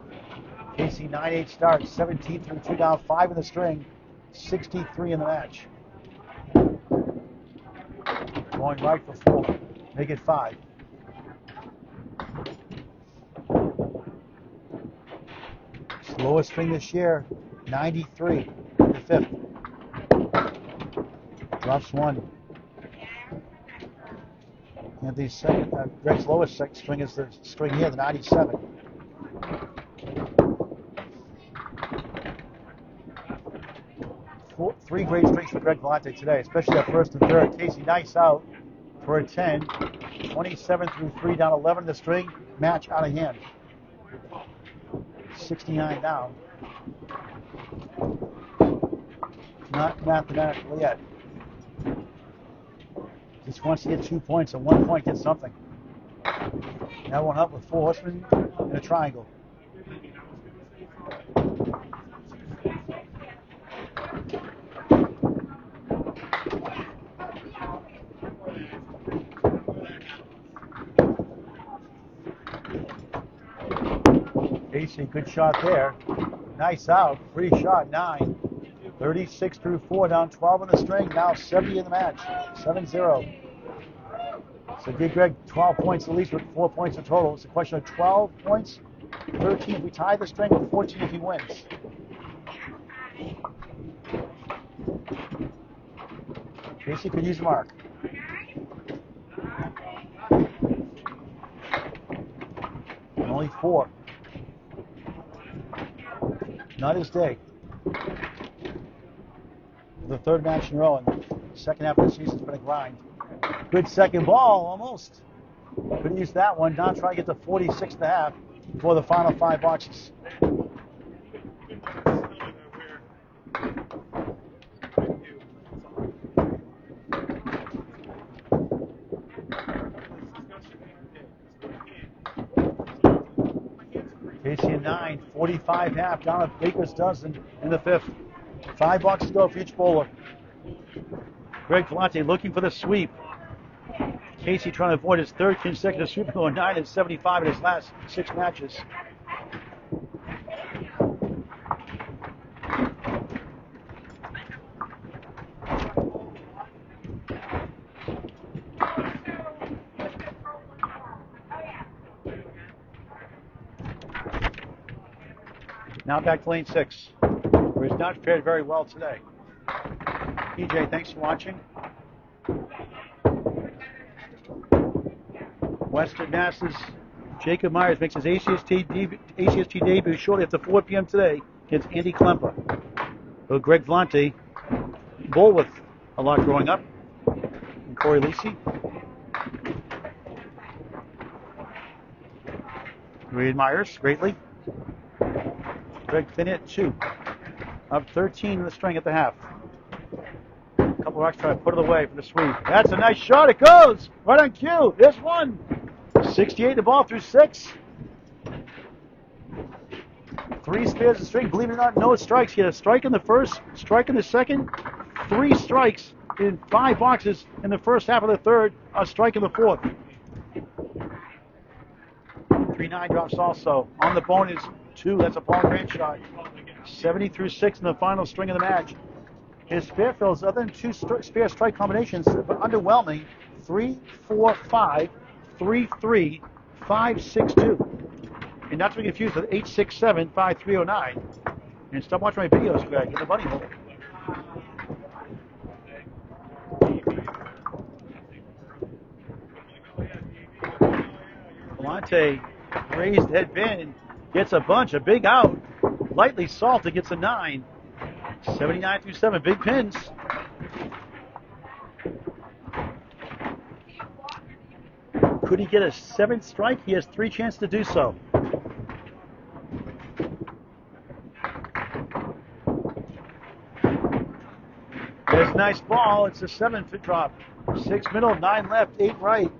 Casey 9-8 start, 17 through 2 down, 5 in the string, 63 in the match. Going right for 4, make it 5. Slowest string this year, 93, the 5th. Drops 1. Anthony's second, Greg's lowest string is the string here, the 97. Three great strings for Greg Vellante today, especially that first and third. Casey nice out for a 10. 27 through 3 down 11 in the string. Match out of hand. 69 down. Not mathematically yet. Just wants to get 2 points, and 1 point gets something. Now one up with 4 horsemen in a triangle. Casey, good shot there. Nice out. Free shot, 9. 36 through 4, down 12 in the string. Now 70 in the match. 7-0. So give Greg 12 points at least with 4 points in total. It's a question of 12 points, 13 if we tie the string, or 14 if he wins. Casey could use a mark. And only 4. Not his day. The third match in a row, and the second half of the season's been a grind. Good second ball, almost. Couldn't use that one. Now trying to get to 46 and a half before the final 5 boxes. Casey at 9, 45 half, down at Baker's dozen in the 5th. 5 boxes to go for each bowler. Greg Vellante looking for the sweep. Casey trying to avoid his 3rd consecutive sweep, going 9 and 75 in his last 6 matches. Now back to lane 6, where he's not fared very well today. PJ, thanks for watching. Western Mass's Jacob Myers makes his ACST debut shortly after 4 p.m. today against Andy Klemper, who Greg Vellante bowled with a lot growing up, and Corey Lisi. We admire greatly. Greg Finney at 2. Up 13 in the string at the half. A couple of rocks trying to put it away from the sweep. That's a nice shot. It goes right on cue. There's 1. 68 the ball through 6. 3 spares the string. Believe it or not, no strikes. He had a strike in the first, strike in the second, 3 strikes in 5 boxes in the first half of the third, a strike in the 4th. 3-9 drops also. On the bone is 2. That's a Paul Grant shot. 70 through 6 in the final string of the match. His spare fills, other than 2 spare strike combinations, but underwhelming. 3-4-5, 3-3, 5-6-2. And not to be confused with 8-6-7, 5-3-0-9. And stop watching my videos, Greg. Get the bunny hole. Vellante raised head pin, gets a bunch, a big out. Lightly salted, gets a 9. 79 through 7, big pins. Could he get a 7th strike? He has 3 chances to do so. There's a nice ball. It's a 7th drop. 6 middle, 9 left, 8 right.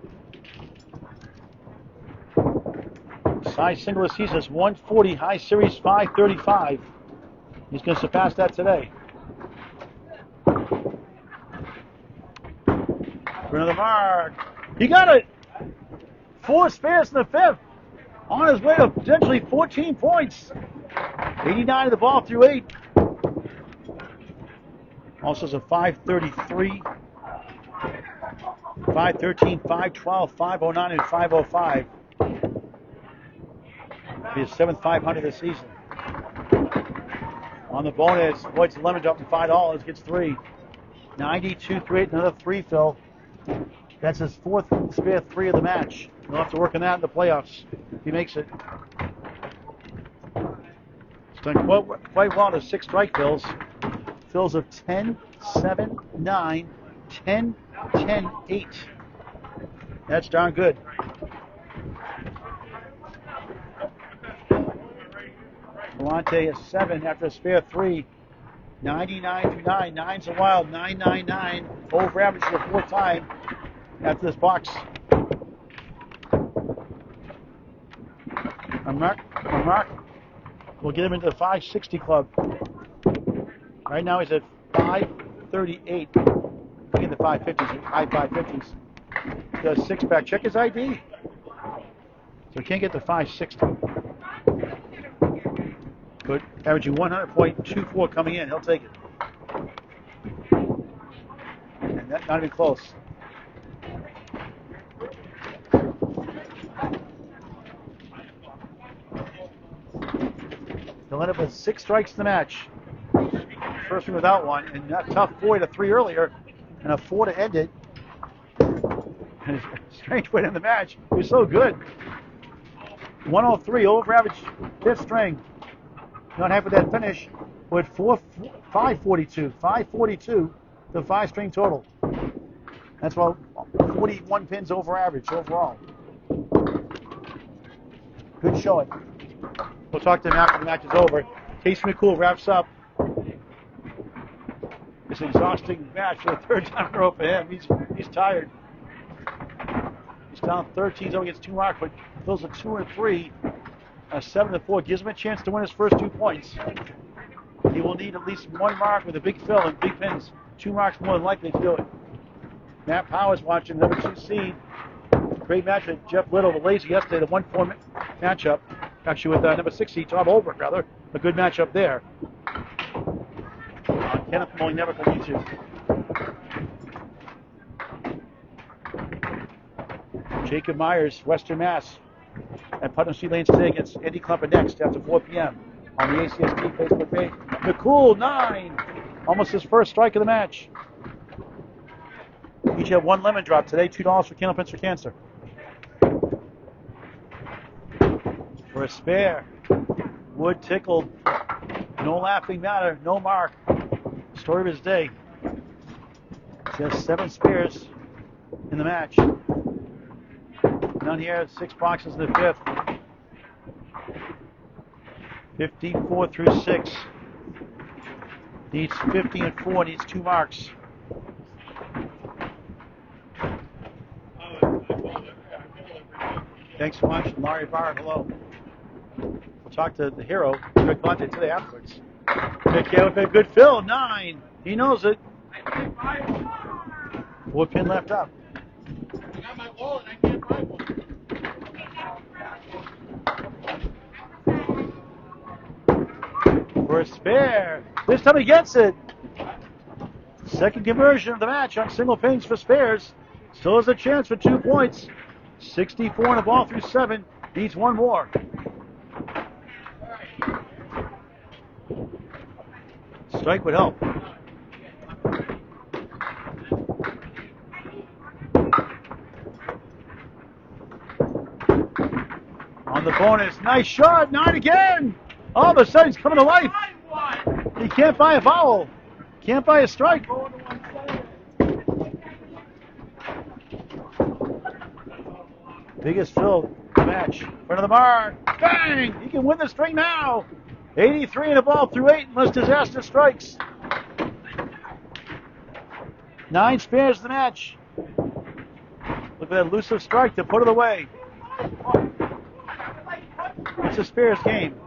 High single this season is 140, high series 535. He's going to surpass that today. For another mark. He got it! 4 spares in the 5th. On his way to potentially 14 points. 89 of the ball through 8. Also has a 533, 513, 512, 509, and 505. Be his 7th 500 this season. On the bonus, avoids the lemon drop to $5, gets 3. 92 through 8, another 3 fill. That's his 4th spare 3 of the match. He'll have to work on that in the playoffs if he makes it. He's done quite well to 6 strike fills. Fills of 10, 7, 9, 10, 10, 8. That's darn good. Vellante is 7 after a spare 3. 99 through 9. 9's a wild. 999. Over average for the 4th time after this box. A mark will get him into the 560 club. Right now he's at 538. In the 550s, high 550s. Does 6-pack. Check his ID. So he can't get to 560. But averaging 100.24 coming in. He'll take it. And that's not even close. He'll end up with 6 strikes in the match. First one without one, and that tough 4 to 3 earlier, and a 4 to end it. And a strange way to end the match. He was so good. 103 over average 5th string. Not happy with that finish. With 542, the 5 string total. That's about 41 pins over average overall. Good showing. We'll talk to him after the match is over. Casey McCoole wraps up this exhausting match for the 3rd time in a row for him. He's tired. He's down 13, so he gets 2 marks, but fills a 2 and 3. A 7 and 4 gives him a chance to win his first 2 points. He will need at least 1 mark with a big fill and big pins. 2 marks more than likely to do it. Matt Powers watching, number 2 seed. Great match with Jeff Little, the Lazy yesterday, the 1-4 matchup. Actually with number 6 seed, Tom Holbrook, rather. A good matchup there. Kenneth Moline never from YouTube. Jacob Myers, Western Mass. At Putnam Street Lanes today against Andy Klumper next after 4 p.m. on the ACST Facebook page. McCoole, 9. Almost his first strike of the match. Each have 1 lemon drop today. $2 for Candlepin for Cancer. For a spare. Wood tickled. No laughing matter. No mark. Story of his day. He has 7 spares in the match. None here, 6 boxes in the 5th. 54 through 6. Needs 50 and 4, needs 2 marks. Thanks so much, Larry Barr, hello. We'll talk to the hero, Greg Vellante, today afterwards. McCoole with a good fill, 9. He knows it. 4 pin left up. I got my wallet and I can't buy one. For a spare. This time he gets it. Second conversion of the match on single pins for spares. Still has a chance for 2 points. 64 on the ball through 7. Needs 1 more. Strike would help. On the bonus. Nice shot. 9 again. All of a sudden he's coming to life. He You can't buy a foul. Can't buy a strike. Biggest fill match. Front of the mark. Bang! He can win the string now. 83 in the ball through 8 unless disaster strikes. 9 spares the match. Look at that elusive strike to put it away. It's a spares game.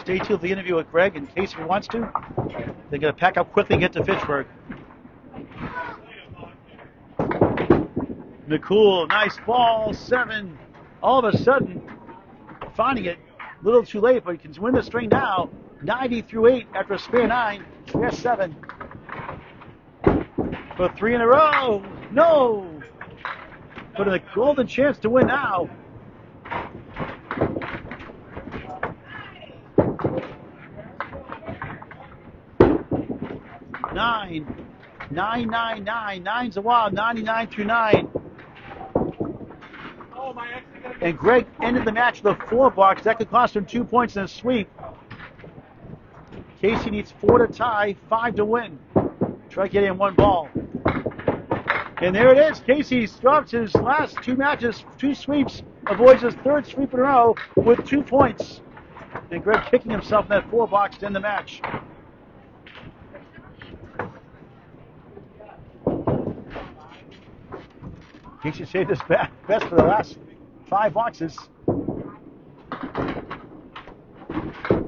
Stay tuned for the interview with Greg in case he wants to. They're going to pack up quickly and get to Fitchburg. McCoole, nice ball, 7. All of a sudden, finding it a little too late, but he can win the string now. 90 through 8 after a spare 9, spare 7. For 3 in a row. No! But a golden chance to win now. Nine. Nine's a wild. 99 through 9. And Greg ended the match with a 4 box. That could cost him 2 points in a sweep. Casey needs 4 to tie, 5 to win. Try getting in 1 ball. And there it is. Casey stops his last 2 matches, 2 sweeps, avoids his 3rd sweep in a row with 2 points. And Greg kicking himself in that 4 box to end the match. Casey saved his best for the last 5 boxes.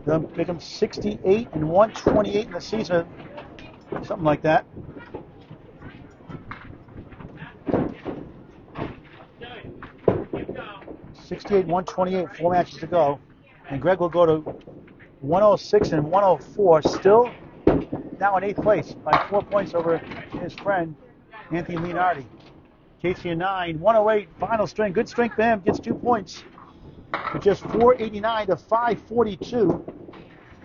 They'll make him 68 and 128 in the season. Something like that. $68, 128, 4 matches to go. And Greg will go to 106 and 104, still now in 8th place by 4 points over his friend Anthony Leonardi. Casey in 9, 108, final string. Good strength for him, gets 2 points. With just 489 to 542.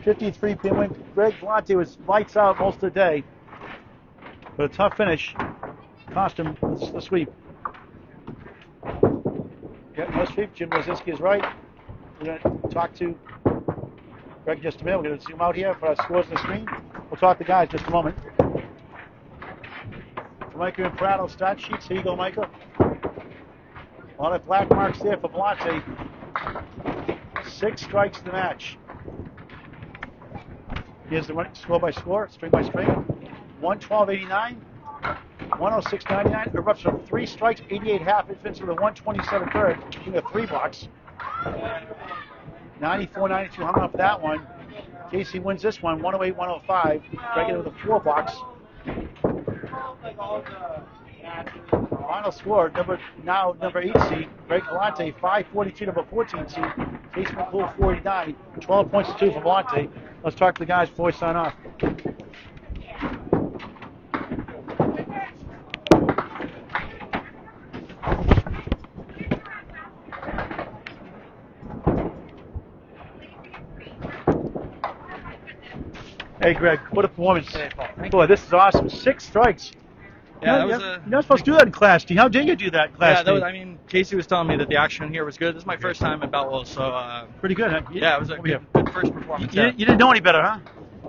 53 pin win. Greg Vellante was lights out most of the day. But a tough finish cost him the sweep. Getting no sweep. Jim Rosinski is right. We're going to talk to Greg in just a minute. We're going to zoom out here for our scores on the screen. We'll talk to the guys in just a moment. Micah and Prado start sheets. Here you go, Micah. A lot of black marks there for Vellante. 6 strikes in the match. Here's the score by score, string by string. 112.89, 106.99. Erupts from 3 strikes, 88 half. It fits with a 127 third, being a 3 box. 94.92. Hung up that one. Casey wins this one, 108, 105. Greg it with a 4 box. Final score, number 8 seed, Greg Vellante, 542, number 14 seed, Casey McCoole, 49, 12 points to 2 for Vellante. Let's talk to the guys before we sign off. Hey, Greg, what a performance. Hey, Paul. Boy, this is awesome. 6 strikes. Yeah, You're not supposed to do that in Class D. How dare you do that in Class D? Casey was telling me that the action here was good. This is my first time at Boutwell, so... Pretty good, huh? Yeah, it was a good first performance. You didn't know any better, huh?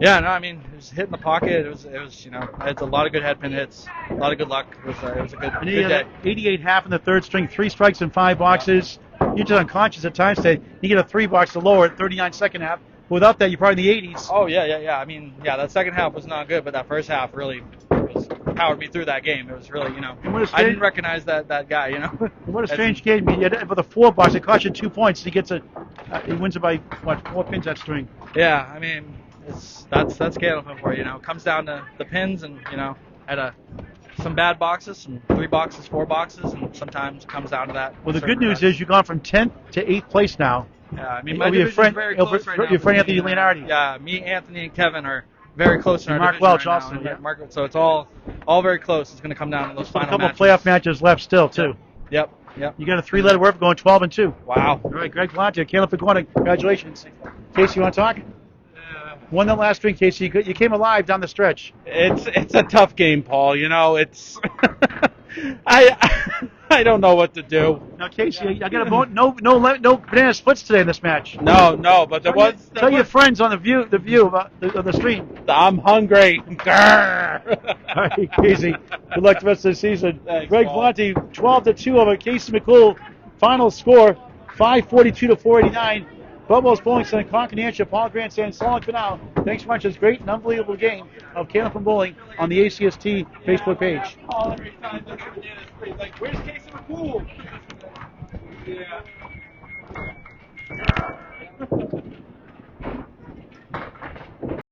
Yeah, no, it was hitting the pocket. It was it's a lot of good head pin hits, a lot of good luck. It was a good day. 88 half in the 3rd string, 3 strikes in 5 boxes. You're just unconscious at times. You get a 3 box to lower at 39 second half. Without that, you're probably in the 80s. Oh, yeah. That second half was not good, but that first half really powered me through that game. It was really, I didn't recognize that guy, What a strange game. With a 4 box, it cost you 2 points. He wins it by, 4 pins that string. Yeah, that's Candlepin for you. It comes down to the pins and, at some bad boxes, some 3 boxes, 4 boxes, and sometimes it comes down to that. Well, the good news is you've gone from 10th to 8th place now. Yeah, my division is very close right now. Your friend Anthony Leonardi. Yeah, me, Anthony, and Kevin are very close in our Mark division Welch right also. now. Yeah. Mark, so it's all very close. It's going to come down to those final a couple matches. playoff matches left still, too. Yep. You got a 3-letter word for going 12 and 2. Wow. All right, Greg Vellante, Candlepin, congratulations. Casey, you want to talk? Won the last string, Casey. You came alive down the stretch. It's a tough game, Paul. It's I I don't know what to do. Now, Casey, I got a vote. No banana splits today in this match. No, but there was. Tell your friends on the view of the stream. I'm hungry. Grrr. All right, Casey. Good luck the rest of the season. Thanks, Greg Paul. Vellante, 12-2 over Casey McCoole. Final score, 542-489. Boutwell's bowling center, Concord, New Hampshire. Paul Grant saying so long for now. Thanks so much. It's a great and unbelievable game of Candlepin bowling on the ACST Facebook page. Paul every time does the banana split. Like, where's Casey McCoole? Yeah.